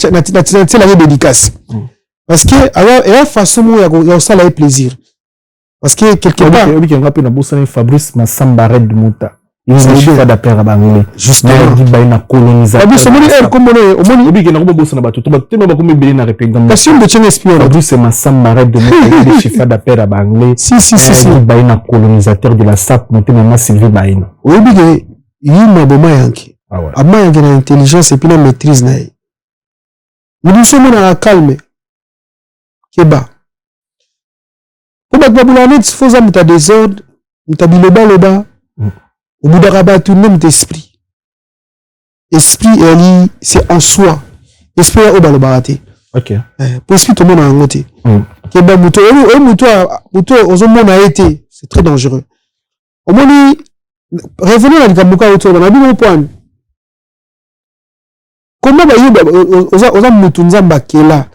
dédicace. Parce que, alors, et la façon où il y a ça, là, plaisir. Parce que, quelque part. Il y a un rappel dans Fabrice Massamba Red de Mouta. Il y a un chiffre d'affaires à Bangladesh. Justement. Il y a une colonisation. Fabrice, il y a un comme on il y a un boss na bateau. Tu vas comme bien na répéter. Question de tiens espion. Fabrice Massamba Red de Mouta. Il y a des chiffres d'affaires à Bangladesh. Si. Il y a un colonisateur de la SAP, monté maman Sylvie Baïna. Oui, il y a un bon yanki. Ah, il y a une intelligence et puis la maîtrise. Nous sommes dans la calme. Keba. Pour battre Baboulane, il faut que tu aies des ordres, tu aies le bas. Au bout d'un rabat, tu n'aimes esprit. Esprit, c'est en soi. Esprit, c'est au bas le baraté. Ok. Pour esprit, tout le monde a un côté. Keba, Mouto, aux hommes, a été. C'est très dangereux. Au moins, revenons à l'Ikabuka autour, on a vu mon point. Comment aux hommes Moutounzamba qui est là?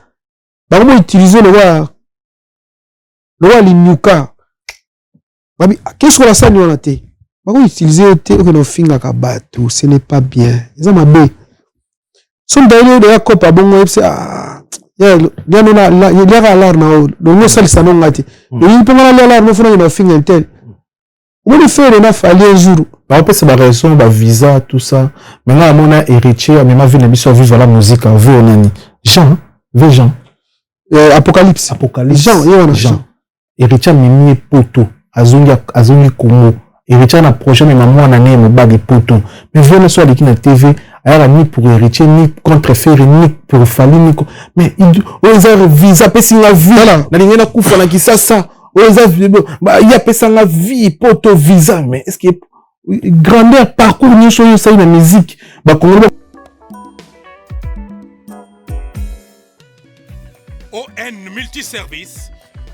Comment utiliser le roi Limnuka? Qu'est-ce que la salle nous a été? Comment utiliser le finger à battre? Ce n'est pas bien. Ils ont ma baie. Son d'ailleurs de la coupe à bon web, c'est il y a l'alarme. Donc, nous sommes salon gâté. Il peut y avoir l'alarme, nous faisons un finger tel. On le fait, on a fallu un jour. Par exemple, c'est la raison, le visa, tout ça. Maintenant, on a héritier, on a vu la mission vivre la musique, on veut, on a Jean, Jean. Apocalypse. Jean. Héritier mimi poto. Azongi Congo. Héritier na projet mais maman na né me bague poto. Mais venez sur la TV, alors ni pour héritier ni contre faire ni pour fali ni mais il ont visa pesi la vie là. Na lingena kufa na kisasa. Il y a pesa la vie poto visa mais est-ce que grandeur parcours ni chose ça la musique ba Congo. ON Multiservice,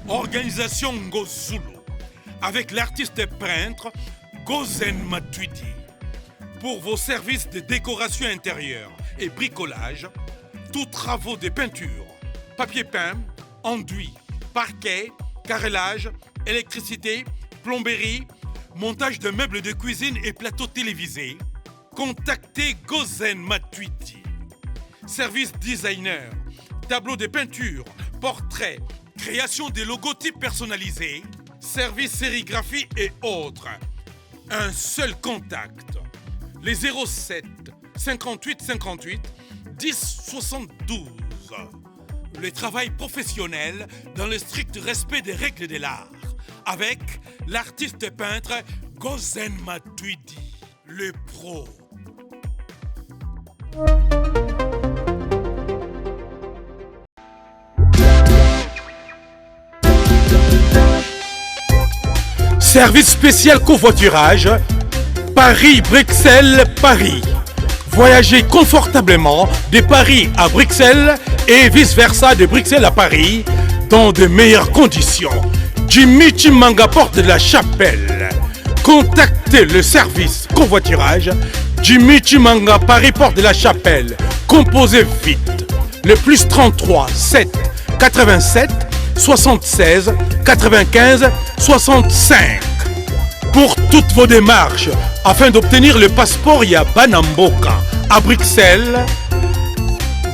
organisation Ngozulu, avec l'artiste peintre Gozen Matuidi. Pour vos services de décoration intérieure et bricolage, tous travaux de peinture, papier peint, enduit, parquet, carrelage, électricité, plomberie, montage de meubles de cuisine et plateaux télévisés, contactez Gozen Matuidi. Service designer, tableau de peinture, portrait, création de logotypes personnalisés, service sérigraphie et autres. Un seul contact. Les 07 58 58 10 72. Le travail professionnel dans le strict respect des règles de l'art. Avec l'artiste peintre Gozen Matuidi, le pro. Service spécial covoiturage, Paris-Bruxelles-Paris. Voyagez confortablement de Paris à Bruxelles et vice-versa de Bruxelles à Paris dans de meilleures conditions. Jimmy Chimanga, porte de la Chapelle. Contactez le service covoiturage Jimmy Chimanga, Paris, porte de la Chapelle. Composez vite. Le plus 33 7 87 76 95 65. Pour toutes vos démarches, afin d'obtenir le passeport Yabanamboka à Bruxelles,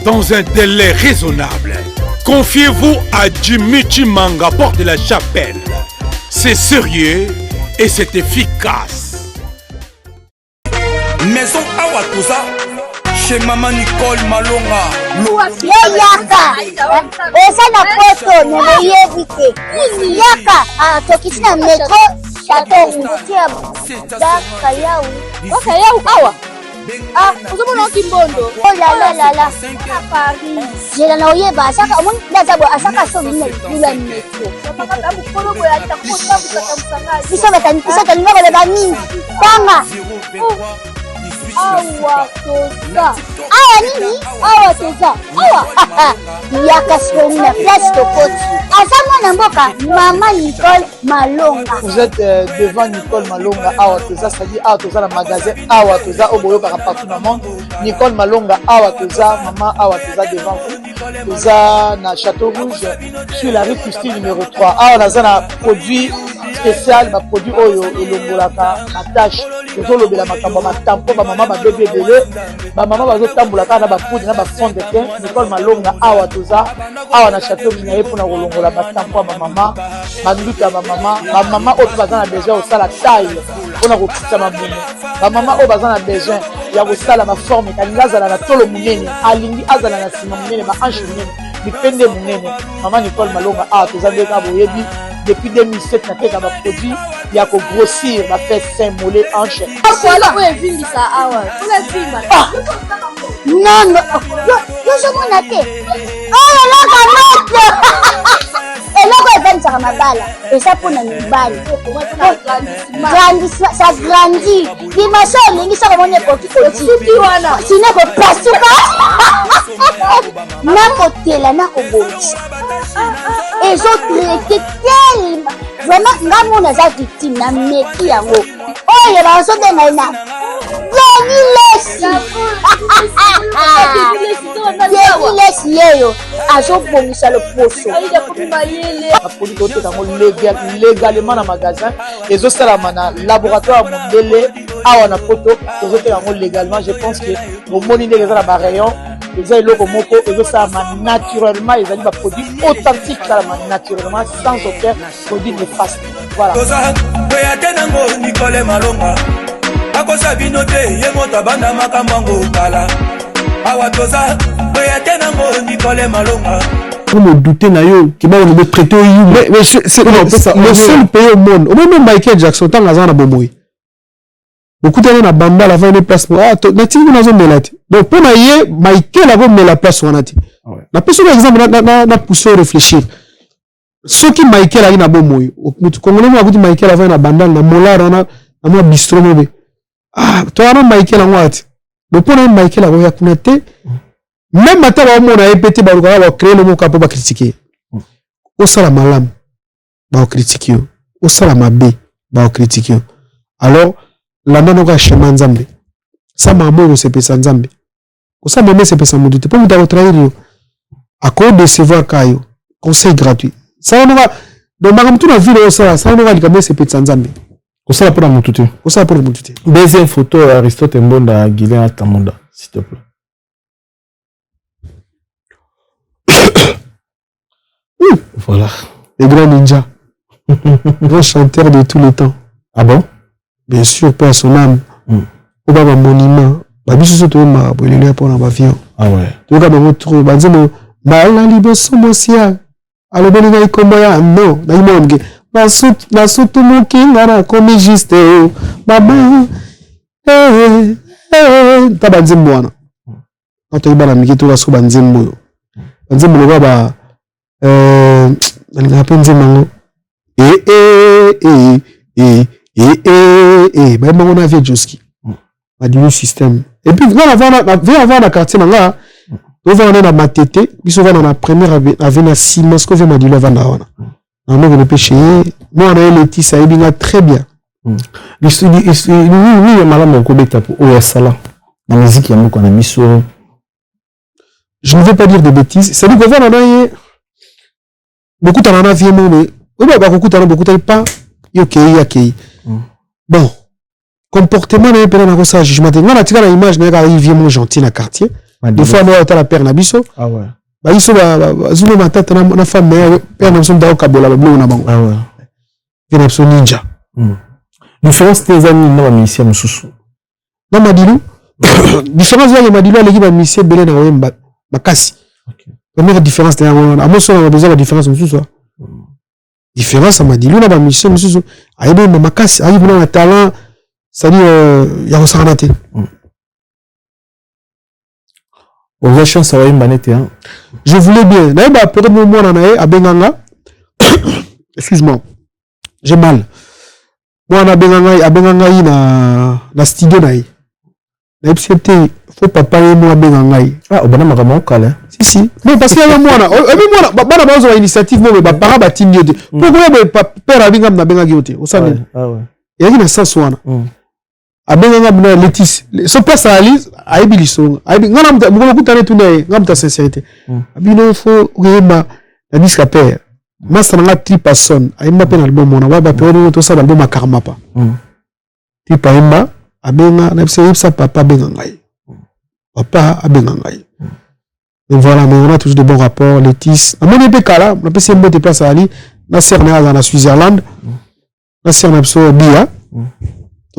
dans un délai raisonnable, confiez-vous à Jimmy Chimanga, porte de la Chapelle. C'est sérieux et c'est efficace. Maison Awatuza, chez Maman Nicole Malonga. Yaka, eza na poto na yebite. Yaka, tokisi na metro, chateau ngutia da Kayau. O Kayau awa. Ah, uzomona kimbondo. Oh la la. À Paris. Jela na oyeba saka omoni ndaza bo asaka so mina dula metro. Saka mukolo bo ya takota mukata Bisa talinga ba nini. Tanga. Awa toza. Awa nini? Awa toza. Awa. Yaka soni na place tokoti. Azama Namboka, Maman Nicole Malonga. Vous êtes devant Nicole Malonga, Awa Toza, c'est-à-dire Awa Toza, le magasin Awa Toza, au Boyo partout dans le monde. Nicole Malonga, Awa Toza, Maman Awa Toza devant vous. Toza, na Château Rouge, sur la rue Custine numéro 3. Awa Toza, na produit spécial, ma produit Oyo, et le Moulaka, attache. Tozo lobela makambo ma tampo ba mama ba bébé belé ba mama ba zo tambola ka na ba poudre na ba fond de teint Nicole Malonga Awa Toza Awa na Château Minaye pour na kolongola ba tampo ba mama ba nduka ba mama o bazana besoin au sala taille on a kokita mamuno ba mama o bazana besoin ya ko sala ma forme kalingaza na tolo munene alingi azala na sima munene ma ange munene bipende munene Maman Nicole Malonga Awa Toza ndeka boyebi depuis 2007 na teka ba produit ya ko grossir ba fait saint mollet hanche Voilà où est venu ça awa. Non non. Yo je m'en atte. Oh là là et là quoi vient ça mabala et ça pour na mibali. Grandissement ça grandit. Dimension lingi ça comme on est petit petit wana. Sinon ko pasuka. Na kotela na ko bonisa. Et je traité tellement vraiment ngamu na za victime na meki yango. Oh ya ba so de na ina. Lesi yeyo azobongisa le poso légalement na magasin ezosalama na laboratoire mondele awa na poto ezoteka yango légalement. Je pense que omoni ndenge eza na barayon eza eloko moko ezosalama naturellement ezali baproduit authentique esalama naturellement sans aucun produit néfaste. Voilà. Nicole Malonga akosa bino te ye moto abanda makambo kala Awa Toza boya te nango Nicole Malonga. Pour me douter na yo qui va le traiter mais c'est le seul pays au monde. Au même Michael Jackson tant ngazana bomoy. Beaucoup de na banda la fin des places pour na ti na zo melati. Donc pour na ye Michael a mis la place wanati. Na personne exemple na pousser réfléchir. Ce qui Michael a na bomoy. Mutu congolais mo akuti Michael a fait na banda na molar na mo bistro mobe. Ah, toi non Michael en what? Le point est Michael a voulu connaître. Même maintenant on a répété bah on va créer le mot capable de critiquer. Au sala malam, bah on critique. Au sala mabé, bah on critique. Alors la nana va chemin nzambe. Ça m'a mort c'est pesa nzambe. Au ça même c'est pesa mudu. Pas muda trahir. À cause de recevoir kayo, conseil gratuit. Ça on va donc magam tout la vie au ça on va dire c'est pesa nzambe. Osala pour la moutouté. Osala pour la moutouté. Deuxième photo, Aristote Mbonda, Guilain Atamonda, s'il te plaît. Voilà. Les grands ninjas. Grand chanteur de tous les temps. Ah bon? Bien sûr, pas son âme. Au bas d'un monument. Babi sous tout ma bolilé pour un avion. Ah ouais. Tu vois mon trou. Banzemo. Bala liboso mosia. Alors ben il combat non. Na imonge. Na sutu mukinga na komi juste baba taba nzembo wana ato ibana mikito la soba nzembo nzembo lo baba na penze mango ba mango na vie joski ba du système et puis voilà avant na quartier nanga on va na matete biso va na première avenue Simon ce que vient m'a dit là va na wana. Non, mais le péché, moi, on a eu les ça il très bien. Oui, madame, la musique, il y a beaucoup de sur. Je ne veux pas dire de bêtises. C'est du gouvernement, on a beaucoup de gens qui ont mais beaucoup de pas. Ok. Bon, comportement, on a un peu ça. Je m'attends à tirer l'image d'un vieux gentil dans le quartier. Des fois, on a la père Nabiso. Ah ouais. Bah ils sont zuma matata na femme mais père na son dao kabola ba bleu na bango. Ah ouais. Il na son ninja. Différence des amis na ba missia mususu. Na madilu. Différence ya madilu l'équipe ba missia belé na wemba makasi. OK. Première différence na wana. Amoso na besoin la différence mususu. Différence madilu na ba missia mususu. Ayebe makasi, ayibu na talent, ça dit ya ko saranate. Je voulais bien. Peut-être moi à Benganga. Excuse-moi. J'ai mal. Moi à Benganga na studio naï. L'accepté, faut papa et moi bien ngai. Ah, au bonhomme maman kala. Si. Non parce qu'il y a moi là. Moi bana bazo initiative moi ba para ba timio de. Pourquoi ba père abinga na benga giote. Au sane. Ah ouais. Il y a une sens wana. Abenga na Letis. So passe à Alice, aibi liso. Aibi ngana mta mo ko tane tune ngamta sincérité. Abino faut reba la disque père. Masa nga 3 personnes. Aimba pe na album mona ba pe to sa album a karma pa. Tipa aimba abenga na sa papa benga ngai. Papa abenga ngai. Donc voilà, mais on a toujours de bons rapports. Letis. À mon épée, là, on a passé un bon déplace à Ali. La sœur dans la Suisse-Irlande. La sœur n'a pas Bia.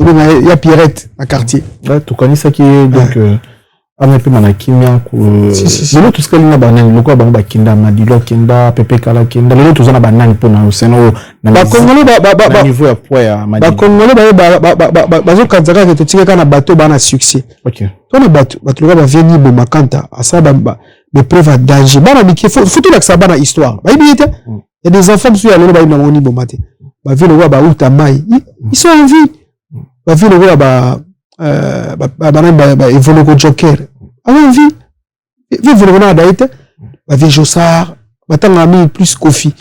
Il y a Pierrette, à quartier. Ouais, tu connais ça qui est donc. On a pu m'en akimia. Si. L'autre, tout ce qu'il y a banane, le quoi, bamba kinda, madilo kinda, pepe kala kinda. L'autre, tout ça na banane pour nous. C'est nos. Ba Congolais, ba niveau à poids, ba Congolais, ba zo kanzaka que tu tires quand na bateau, ba na succès. Ok. Toi na bateau, le gars va venir bon makanta, à ça ba des preuves à danger. Ba na miki, faut tout là que ça ba na histoire. Ba il y a des enfants qui sont allés ba na oni bon maté. Ba vu le gars ba outa mai. Ils sont en vie. Ba vu le gars ba évoluer au Joker. En vie. Vivre le gars d'aite. Ba vu Jossard, ba tanga mis plus Kofi.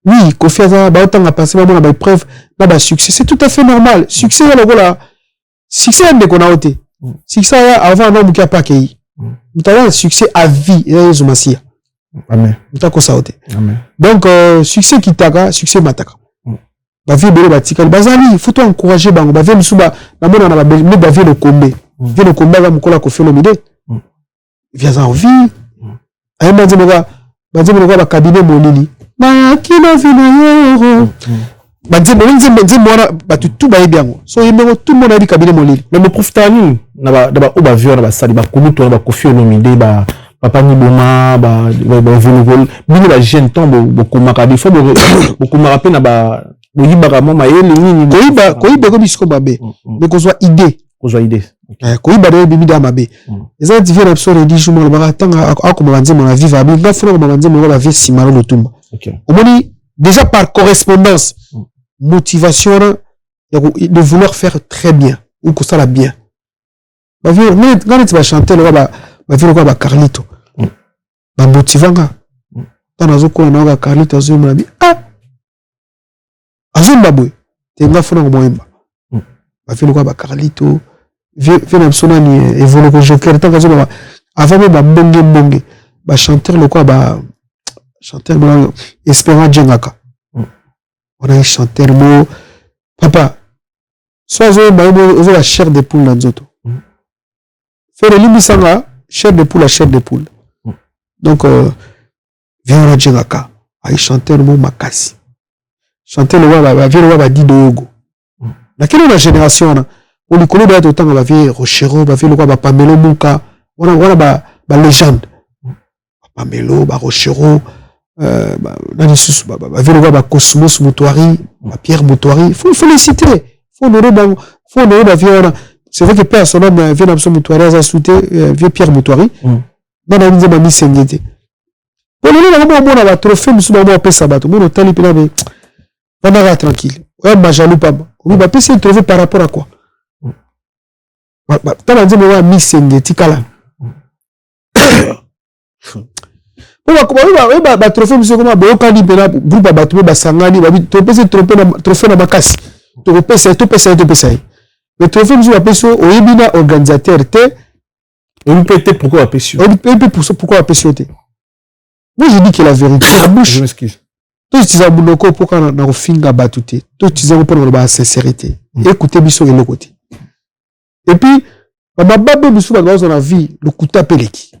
Oui, Kofi a autant passé vraiment la preuve, na succès. C'est tout à fait normal. Succès le gars là. Succès est qu'on a ôté. Succès avant un homme qui a pas accueilli. Nous avons un succès à vie et les Zomasia. Amen. Nous avons ça ôté. Amen. Donc succès qui taga, succès mataka. Ba vie belo batika bazali, faut encourager bango. Ba vie msuba na mona na ba me ba vie le kombe. Vie le kombe va mukola ko fait le mide. Viens en vie. Aïe m'a dit moi ba cabinet molili. Ma kilo vino. Ba dit moi ba tout ba bien. So yembo tout le monde a dit cabinet molili. Mais me profitani na ba o ba vieux na ba sali ba kumuto na ba kofi no mide ba papa ni boma ba volleyball bino ba jeune temps beaucoup makadi faut beaucoup me rappeler na ba boyibaka mama yeli nini koyiba ko bisko babe mais ko soit idée koyiba de bimida mabe eza divers episode di jumo ba tanga akoma banze mon vivre abi nga funa ko banze mon ba vie simaro lotumba omoni déjà par correspondance motivation de vouloir faire très bien ou que ça la bien ba vie quand tu vas chanter le ba vie ko ba Carlito ba motivanga tana zoko na ga Carlito zo mo bi Zimbabwe, t'es nga fona moyemba. Ba fait le quoi ba Carlito, vieux na sona ni évoluer ko Joker tant que ba avant ba bonge ba chanteur le quoi ba chanteur ba Espérance Djengaka. On a un chanteur mo papa. Soit ba la chair de poule dans zoto. Faire limisanga chair de poule à chair de poule. Donc vieux Djengaka, ay chanteur mo makasi. Chanter le roi va vieux va dit dogo. Laquelle la génération là on lui connaît d'autant autant va vieux Rochero va vieux le roi va Pamelo Muka on ba légende Pamelo ba Rochero dans les sous va vieux le roi va Cosmos Moutouari va Pierre Moutouari faut les citer faut honorer ba vieux c'est vrai que père son nom vient d'absolument Moutouari a sauté vieux Pierre Moutouari dans la mise ba misengete on est là ba trophée musu ba pesa bato mon tali pena on va tranquille. Ouais, ma jaloux pas. Oui, bah, peut-être trouver par rapport à quoi? T'as dit, mais ouais, Miss Sengeti, là. Bah, trophée, monsieur, comment, bah, quand il pena, groupe à battre, bah, sangani, bah, tu peux se tromper, trophée dans ma casse. Tu peux ça. Le trophée, monsieur, bah, au Ebina, organisateur, on peut être pourquoi apprécier. Pourquoi apprécier? Moi, je dis que la vérité, la bouche. Je m'excuse. Tout ce qui pour qu'on a finga batouté, tout ce qui pour la sincérité. Écoutez biso et le côté. Et puis, ma babé biso dans la vie, le coup tapeleki.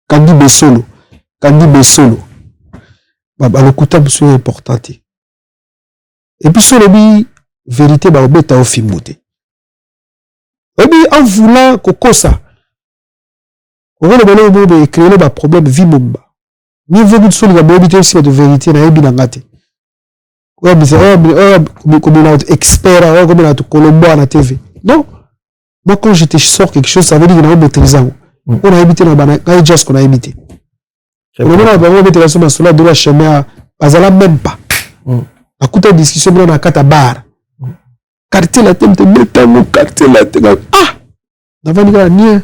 Kandi Besolo, le coup tape biso est important. Et puis sur le bi vérité ba obeta au fimoté. Et puis en voulant que ça, on va le créer le problème vie bomba. Ni veut que sur la mobilité aussi de vérité na ebi ngate. Ouais mais comme on est expert comme on a tout Colombo à la TV. Non. Moi quand je te sors quelque chose ça veut dire que on maîtrise. On a habité dans bana, quand just qu'on a habité. On a vraiment mettre la somme sur la de la chemin pas à la même pas. À côté de discussion on a kata bar. quartier la tête de quartier la tête ah n'avant ni rien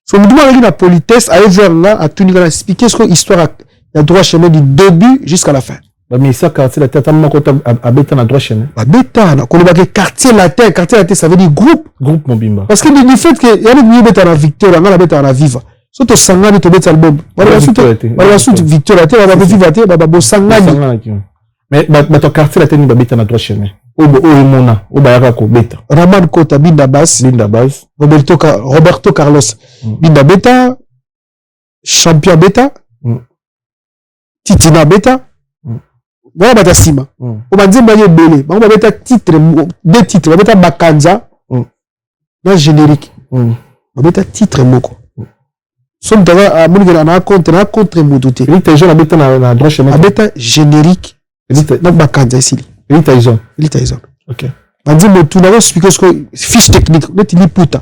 so me demande la politesse à vers là à tout niveau expliquer ce que histoire a droit chemin du début jusqu'à la fin. Mais ça quartier la tête à bêta na droit chemin. Ba bêta na ko le ba quartier la tête ça veut dire groupe Mobimba. parce que du fait que y a une bêta na Victor na bêta na Viva. Surtout sangani to bêta album. Voilà surtout Victor la tête ba Viva tête ba bo sangani. Mais ton quartier la tête ni ba bêta na droit chemin. Mona yaka ko bêta. Raman Kota Binda Bass. Roberto Carlos. Binda bêta. Champion bêta. Titina bêta. Voilà bata sima. On va dire baye belé. On va mettre titre deux titres, on va mettre Bakanza. Dans générique. On va mettre titre moko. Somme d'avoir à mon na contre modoté. Il était jeune à bêta na droit chemin. À bêta générique. Donc Bakanza ici. Il est OK. On dit mais tout d'abord expliquer ce que fiche technique, net il puta.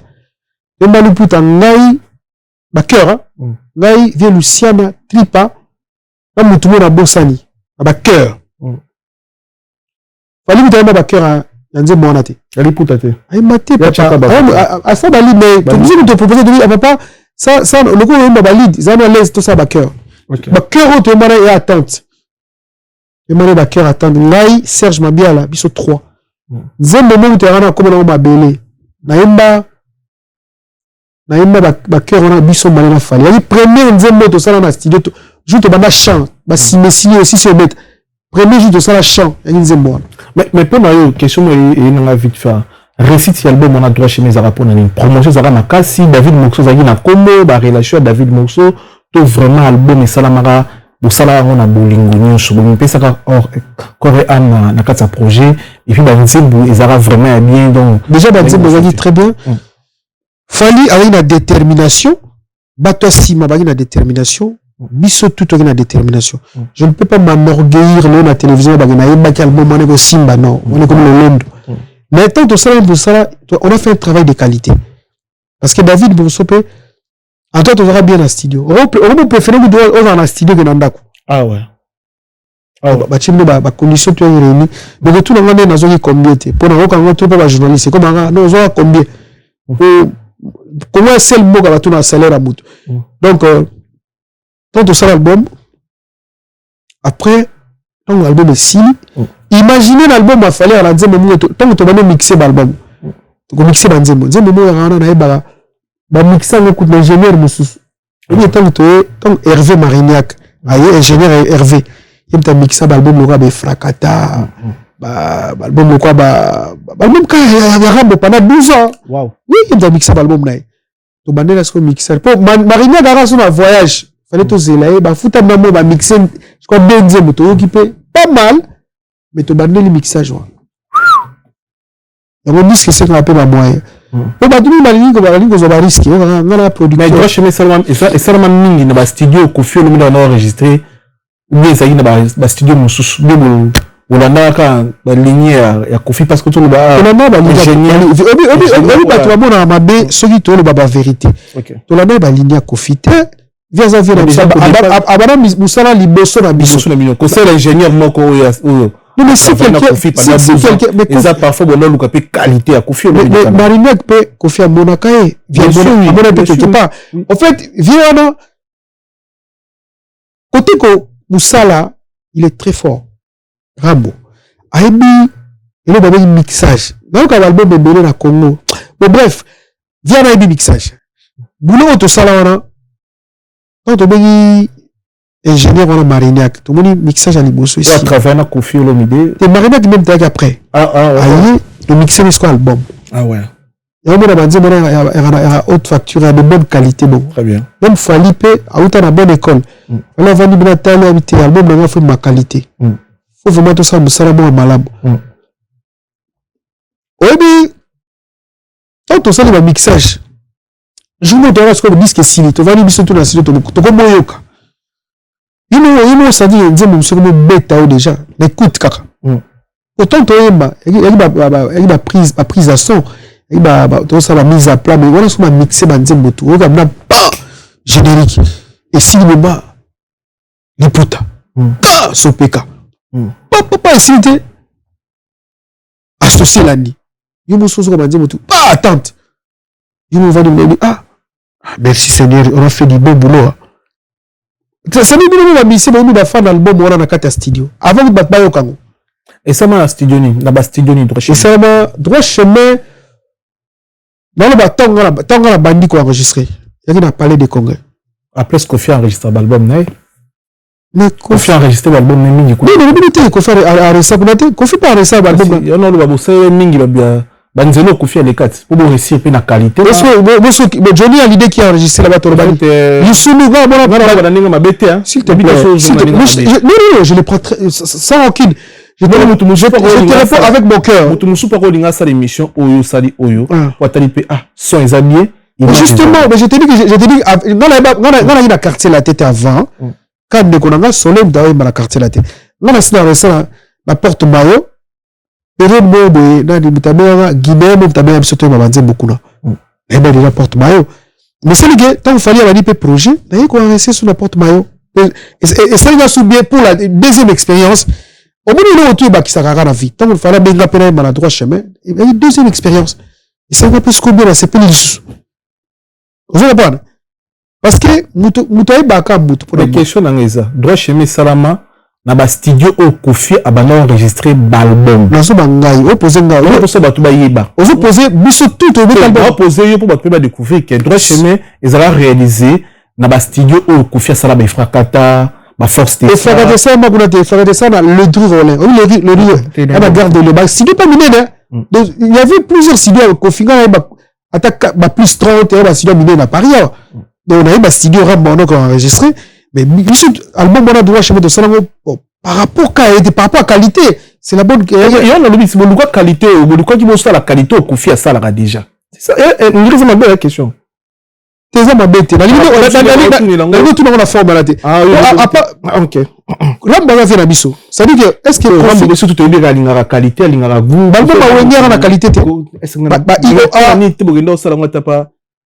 Et malu puta ngai ba cœur ngai vient Luciana Tripa. Na mutu na bosani. Ba cœur. Fali mutu ba cœur a nze mona te. Ali puta te. Ay maté papa. À ça bali mais tu te proposer de lui papa ça le coup on ba lead, ça na l'aise tout ça ba cœur. Ba cœur au te mona et attente. Et moi, le cœur attend. Ngai, Serge Mabiala, biso 3. Zem moment où tu as comme on m'a belé. Naïmba ba cœur on a biso malena fali. La première zem moto ça dans studio. Joue te banda chant. Ba si messi aussi sur bête. Premier jour de ça la chant. Il y a une zem moi. Mais pour moi, question est dans vite faire. Récite l'album on a droit chez mes arapos dans une promotion ça na kasi David Moxo zaki na combo ba relation David Moxo to vraiment album et salamara. Bosala on a bolingo nyonso bo mpesa ka coré an na kata projet et puis banzembo ezara vraiment bien donc déjà banzembo zaki très bien fali avec une détermination bato sima ba une détermination biso tout une détermination je ne peux pas m'enorgueillir là na télévision ba na yeba ki album on est simba non on est comme le Londo mais tant tout ça on a fait un travail de qualité parce que David Boursope en toi, tu auras bien en studio. On préfère nous doit on en studio que dans ah ouais. Ah bah tu me bah condition tu es réuni. Donc tout le monde est dans zone combien tu pour nous quand on trouve pas journaliste comme non on combien. Comment c'est le mot que tu as salaire à bout. Donc quand tu sors l'album après quand l'album est signé imaginez l'album a fallu à la deuxième moment tant que tu vas mixer l'album. Tu mixer l'album. Deuxième moment on a ba ba mixer le coup de l'ingénieur Moussous. Il est temps que Hervé Marignac, ingénieur Hervé, il t'a mixé l'album le roi Fracata, l'album le quoi l'album quand il y a rambo pendant 12 ans. Wow. Oui, il t'a mixé l'album là. To bandé là ce mixeur. Pour Marignac a son voyage, fallait to zélayer, ba fouta mamo ba mixer, je crois benze moto occupé pas mal, mais to bandé le mixage. Il y a un disque c'est qu'on appelle la moyenne. On va donner ma ligne qu'on va risquer. On va la production. Mais je vais seulement et seulement mingi dans le studio Kofi Olomide on a enregistré. Ou bien ça y est dans le studio Moussous. On a n'a la ligne ya Kofi parce que tout le bas. On a la ligne. Obi ba tu vas bon ma bé ceux qui tournent ba vérité. On a la ligne ya Kofi. Viens à venir ça. Abana Moussala liboso na biso. Conseil l'ingénieur moko non mais si quelqu'un mais ça parfois bon on peut qualité à Kofi mais Marignac peut Kofi à Monakae vient Monakae quelque part en fait vient côté que Moussala il est très fort Rambo Aibi il est un mixage donc l'album est belé na Congo mais bref vient Aibi mixage boulot to sala wana quand on ingénieur on a Marignac tout le monde mixage à liboso ici tu travailles na Kofi Olomide et Marignac même tag après le mixer le album ah ouais et on a dit il y a haute facture de bonne qualité bon très bien même Falipe a eu une bonne école on a vendu bien tel album on a fait ma qualité faut vraiment tout ça me sera bon malade oui quand on sait le mixage je vous donne ce que le disque signé tu vas lui biso tout la signé to comme yoka il ça dit nzembo sur le bêta déjà écoute kaka autant to yemba il a prise à son il a tout ça la mise à plat mais voilà sur ma mixer nzembo tout comme là générique et si le bas les puta sopeka papa ici associé l'année Yo mosusu comme dit mutu. Pas attente. Yo me va dire ah merci Seigneur, on a fait du bon boulot. Ça veut dire que c'est bon, nous va faire l'album on a na studio. Avant de battre Kango. Et ça m'a studio ni, na studio ni droit chemin. Et ça m'a droit chemin. Dans le bâton la bandi qu'on enregistré. Il y a parlé de congrès. Après ce qu'on fait enregistrer l'album là. Mais Kofi enregistrer l'album mingi ko. Non, mais Kofi enregistrer l'album. Kofi pas enregistrer l'album. Non, le babose mingi ba banzelo Kofi à l'écart pour réussir pe na qualité. Mais Johnny a l'idée qui a enregistré là-bas ton bandi. Yusunu ga bona na ninga mabete hein. S'il te plaît. Non, je les prends sans aucune. Je te réponds avec mon cœur. Mutu pas kolinga sa émission oyo sali oyo. Watali pe son examien. Justement, mais je t'ai dit dans la quartier la tête avant. Quand de konanga soleil dans la quartier la tête. Dans la porte maillot. Période bobe na di mutabera Guinée mutabera bisoto mabanze beaucoup là. Et ben déjà porte maillot. Mais c'est le gars tant il fallait aller pe projet, d'ailleurs qu'on rester sur la porte maillot. Et ça il va subir pour la deuxième expérience. Au bout de l'autre bah qui s'arrête la vie. Tant il fallait bien rappeler dans la droit chemin, et une deuxième expérience. Et ça va plus combien là c'est pas les vous comprenez? Parce que mutai baka mutu pour la question d'angeza droit chemin salama na ba studio au Kofi abana enregistrer l'album nazo bangai opposer ngai opposer batu ba yeba ozo poser biso tout au album opposer yo pour batu ba découvrir que droit chemin ils allaient réaliser na ba studio au Kofi sala ba frakata ba force et frakata ça ma kuna te frakata ça na le dru rolé le rio na garde le ba studio pas miné donc il y avait plusieurs studios au Kofi nga ba attaque ba plus 30 et ba studio miné na Paris donc on a eu ba studio rambono qu'on enregistré. Mais album on a droit chez moi de ça par rapport à qualité c'est la bonne il y a le but c'est bon quoi qualité ou bon quoi qui montre la qualité au Kofi à ça là déjà c'est ça une raison ma belle question t'es ça ma bête la limite on a tout dans la forme là OK là on va faire la biso ça veut dire est-ce que Kofi surtout tu dire la qualité la goût album ba wenga na qualité est-ce que ni te bogenda ça là pas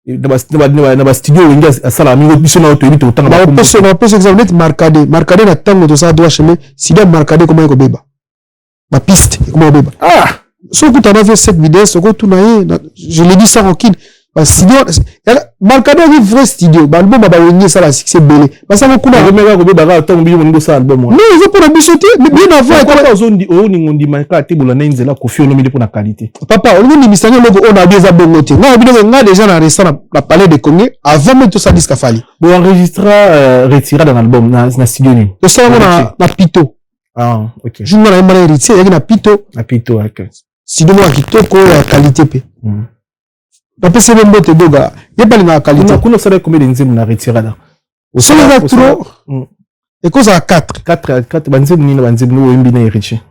na ba studio wenga asala mingo biso na otobi to tanga ba poso exemple marcade na tango to ça doit chemin si doit marcade comment il beba ba piste comment beba so que tu as vu cette vidéo so que tu na je l'ai dit sans aucune ba studio marcade est vrai studio ba album ba wenga ça la succès belé ba ça ko na remeka ko beba ka tango bi mo ça album non il faut pour la bisoté mais bien avant quoi ozondi o ni ngondi manka te bola na nzela Kofi ono mili pour la qualité papa on ni misanyo logo on a déjà bongoté nga déjà na restaurant la palais de Congo avant même tout ça disque fali bon enregistrer retirer dans l'album na studio ni to ça na pito OK je me la héritier il y a na pito OK si de moi kitoko ya qualité pe papa c'est même bote doga il y a pas la qualité kuna ça combien de nzemu na retirer là ça va trop et cause à 4 banzemu ni na banzemu wembi na héritier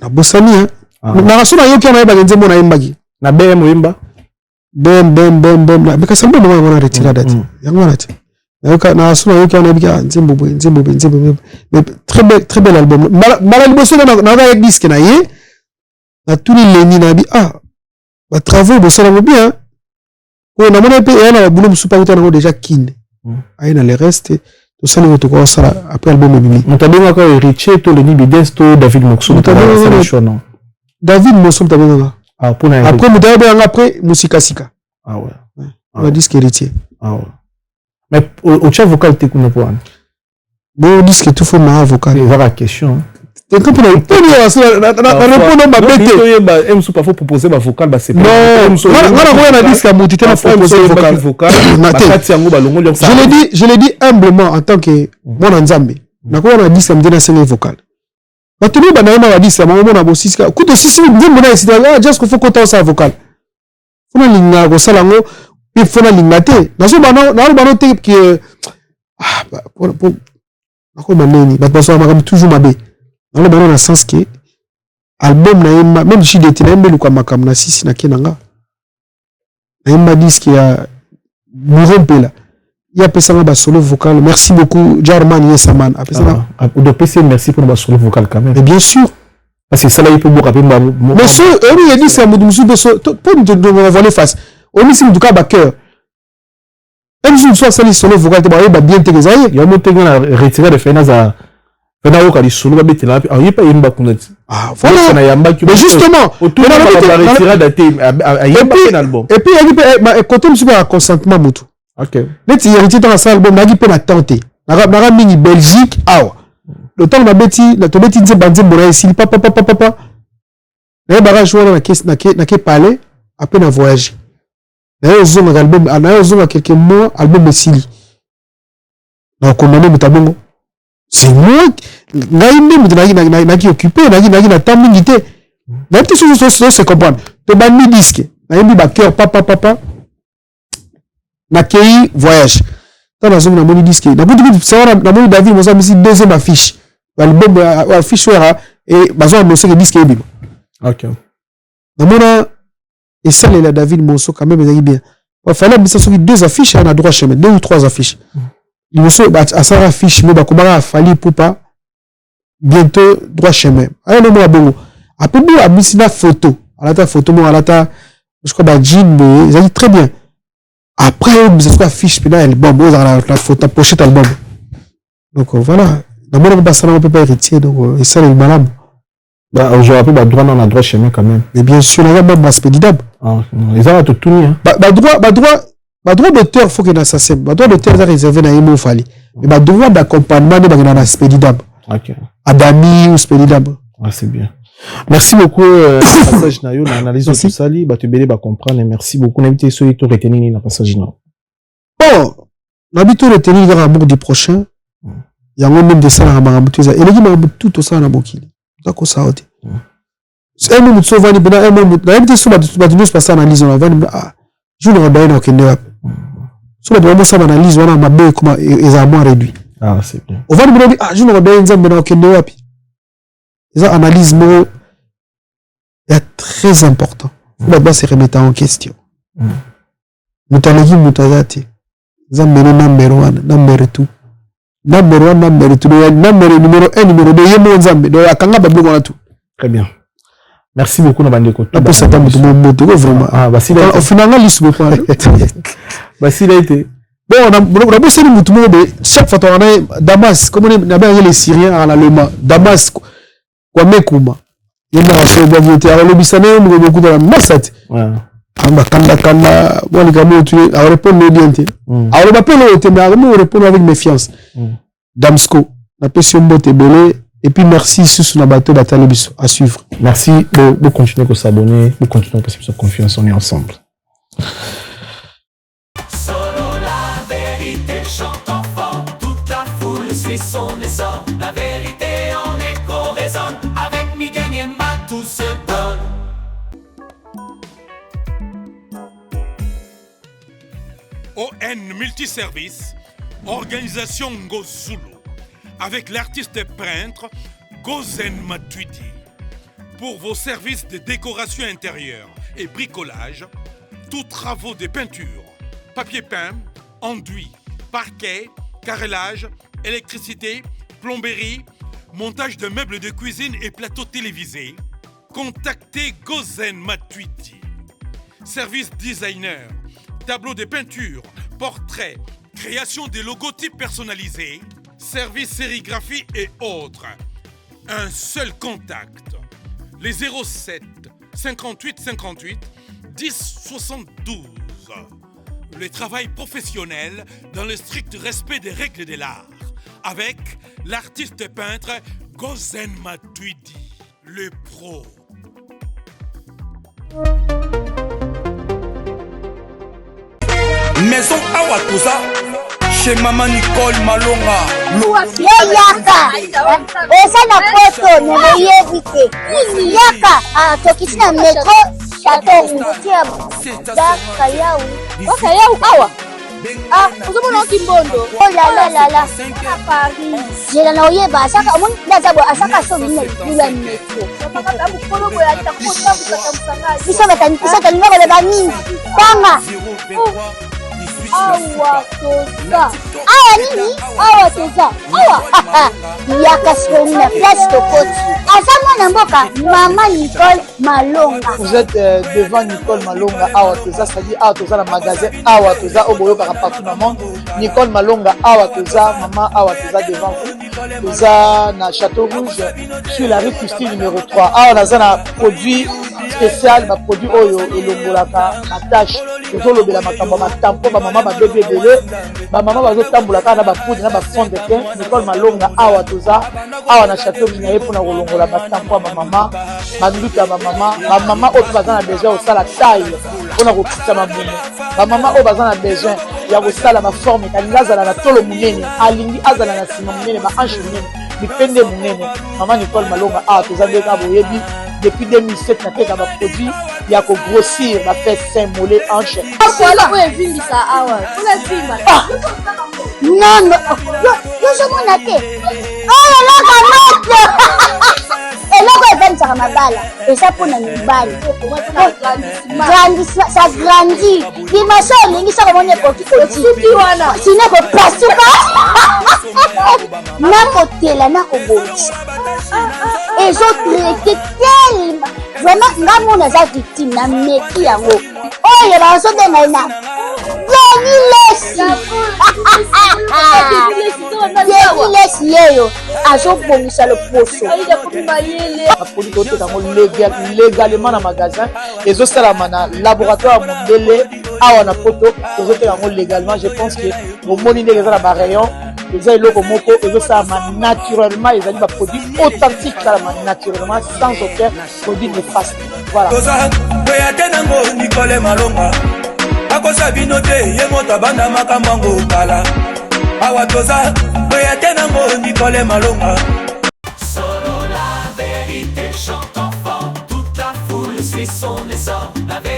na bosani na rasuna yoki na yeba nzemu na imbagi na BM wemba bem na bika sambo mo na retirer date yango na te na rasuna yoki na yeba nzemu mais très bel album mala liboso na avec disque na ye na tous les leni na bi ba travaux bosala mo bien ko na mona pe yana bulo musupa utana déjà kin aina le reste to sala to ko sala après album bibi mutabenga ko héritier to le ni bidesto David Moxo non David Moxo tabenga pour na après mutabenga après Musikasika ouais on disque héritier ouais mais au chat vocal te kuna pour bon disque tout faut ma vocal il va la question et quand on a répondre ma bête aime pas faut proposer ma vocal ba c'est non on a disque à montiter na proposer vocal je l'ai dit humblement en tant que mon nzambe na ko na disque mdena senge vocal batulu ba na ma disque ma mona bo sisika kuto sisi nzambe na isita just ko faut ko ça vocal fona linga ko sala ngo pe fona linga te na so bano te que pour ko maneni ba paso ma toujours mabe dans le dans le sens que album na même si d'été na mbelu kwa makam na sisi na kenanga na disque ya Mourompela il y a pesanga ba solo vocal merci beaucoup Jarman Yesaman apesanga de PC merci pour ba solo vocal quand même et bien sûr parce que ça là il peut beaucoup rappeler mais ce on a dit ça mudusu beso pour nous voir les faces on ici du cas ba cœur même si soit ça les solo vocal te ba bien te zaye il y a monté na retirer de Fenaza Fena oka li solo ba betela ayi pa yimba kuna Ah, voilà. Mais justement, et puis côté musique à consentement mutu. OK. Neti héritier dans ça album nagi pe na tenter. Na mini Belgique awa. Le temps na beti nze banze mbona ici papa. Na bara jouer na ke parler après na voyage. Na ozonga album, na ozonga quelques mois album esili. Na condamné mutabongo. C'est moi ngai même nagi occupé nagi na temps mingi te. Na petit chose se comprendre. To ban mi disque. Na yembi ba cœur papa. Na kei voyage. Tant na zone na moni disque. Na bout ça na moni David moza misi deuxième affiche. L'album affiche era et bazo annoncer que disque ebima. OK. Na mona et ça la David Monso quand même ezali bien. Il fallait bisa sur deux affiches à droit chemin, deux ou trois affiches. Il me semble à ça affiche mais ba komara fali pour pas bientôt droit chemin. Ah non moi bon. Après bon a misina photo. À la photo moi à la je crois ba jean mais ezali très bien. Après, c'est ce qu'on affiche, puis là, album, la photo, pochette album. Donc, voilà. D'abord, on ne peut pas héritier, donc, et ça, c'est malade. Bah, aujourd'hui, bah, droit dans la droit chemin, quand même. Mais bien sûr, on a même Maspédidab. Ah, ils ont tout tourné, hein. Droit d'auteur, il faut qu'il y ait ça, c'est. Droit d'auteur, c'est réservé dans Imo Fali. Mais, droit d'accompagnement, il y a un Spédidab. Ok. Adami ou Spédidab. Ah, c'est bien. Merci beaucoup, passage Nayo, l'analyse de tout ça, bah, tu belé, bah, comprendre, et merci beaucoup. N'habitez ceux qui ont retenu dans passage Nayo. Bon, n'habitez retenir dans l'amour du prochain. Il y a un même de ça dans l'amour tout ça. Et les gens tout ça dans bokili. D'accord, ça, ok. C'est un moment de sauver, un moment de n'habitez sur ma nous passer analyse, on va dire, ah, je ne regarde pas au Kenya. Sur la vraiment ça, analyse, on a ma belle, comment, ils ont moins réduit. Ah, c'est bien. On va dire, ah, je ne regarde pas au Kenya. Les analyses mots est très important. Il faut se remettre en question. Mutalagi mutazati. Zambere number 1, number 2. Number 1, number 2. Number numéro 1, numéro 2. Yemo nzambe. Donc akanga bablo wana tout. Très bien. Merci beaucoup Nabandeko. La personne t'a mutu moto vraiment. Ah, bah si au final la liste beaucoup. Bah si là été. Bon, on a bossé le mutu moto chaque fois on a Damas, comme on a bien les Syriens en allemand. Damas kwa mekuma yenda rasebo vote alors le bisane mo beaucoup dans la massate amba kanda bon les gars tu alors répondre bien te alors ba pelo te mais mo répondre avec méfiance Damsko la pression bote belé et puis merci sous na bateau batale biso à suivre. Merci de continuer à s'abonner, de continuer à faire confiance, on est ensemble. Solo la vérité chante enfant, toute la foule suit son essor, la vérité en écho résonne, avec Miguel Niema tout se donne. ON Multiservice, organisation Ngozulu, avec l'artiste peintre Gozen Matuidi. Pour vos services de décoration intérieure et bricolage, tous travaux de peinture, papier peint, enduit, parquet, carrelage, électricité, plomberie, montage de meubles de cuisine et plateaux télévisés, contactez Gozen Matuidi. Service designer, tableau de peinture, portrait, création des logotypes personnalisés, service sérigraphie et autres. Un seul contact. Les 07 58 58 10 72. Le travail professionnel dans le strict respect des règles de l'art. Avec l'artiste peintre Gozen Matuidi, le pro. Maison Awatusa, chez Maman Nicole Malonga. Yaka, eza na poto nemoyebi te. Yaka, tokisi na metro Château Rouge. Daka yau. Ok, yau awa. Ah, uzomona okimbondo. Oh la la. À Paris. Jela na oyeba asaka omoni ndazabo asaka so mina bila metro. Papa mukolo boya takota musaka. Biso batalinga koleba nini? Tanga. Awa toza. Awa nini? Awa toza. Awa. Yaka siko na place tokoti. Asa mwana mboka Maman Nicole Malonga. Vous êtes devant Nicole Malonga. Awa toza, c'est-à-dire Awa toza le magasin. Awa toza au boyo partout dans le monde. Nicole Malonga. Awa toza, maman Awa toza devant vous. toza na Château Rouge sur la rue Custine numéro 3. On a un produit spécial, un produit oyo elongolaka na tâche. Tozolobela makambo matampo ba mama ba bébé belé, ba mama bazotambolaka na ba poudre na ba fond de teint. Nicole Malonga awa toza awa na Château Rouge na pona kolongola matampo ba mama, banduka ba mama oyo bazana besoin osala taille pona kokita mamuno. Ba mama oyo bazana besoin ya kosala ma forme kalinga azala na tolo munene, alingi azala na sima munene, ba hanche munene, bipende munene. Mama Nicole Malonga awa toza ndeka boyebi depuis 2007 na teka ba produit ya ko grossir ba fait sein mollet hanche. Voilà où est venu ça awa. Où est venu? Non non. Yo je m'en atte. Oh là là eloko evanisaka mabala eza mpona mibali ça grandit dimension olingi soko moni ekoki kosuki wana sine kopasuka nakotela nakobongisa ezotraite telema vraiment nga mona eza victime na meki yango oyo bazobengai na Lesi yeyo azobongisa loposo apoli koteka ngo légalement na magasin ezosalama na laboratoire mondele awa na poto ezoteka ngo légalement. Je pense que bomoni ndenge eza na barayon eza eloko moko ezosalama naturellement, ezali baproduit authentique salama naturellement sans aucun produit néfaste. Voilà. Nicole Malonga akosa bino te ye moto abanda makambo yango kala awa toza oya te nango Nicole Malonga. Solo la vérité chante enfant, toute la foule suit son essor. La vérité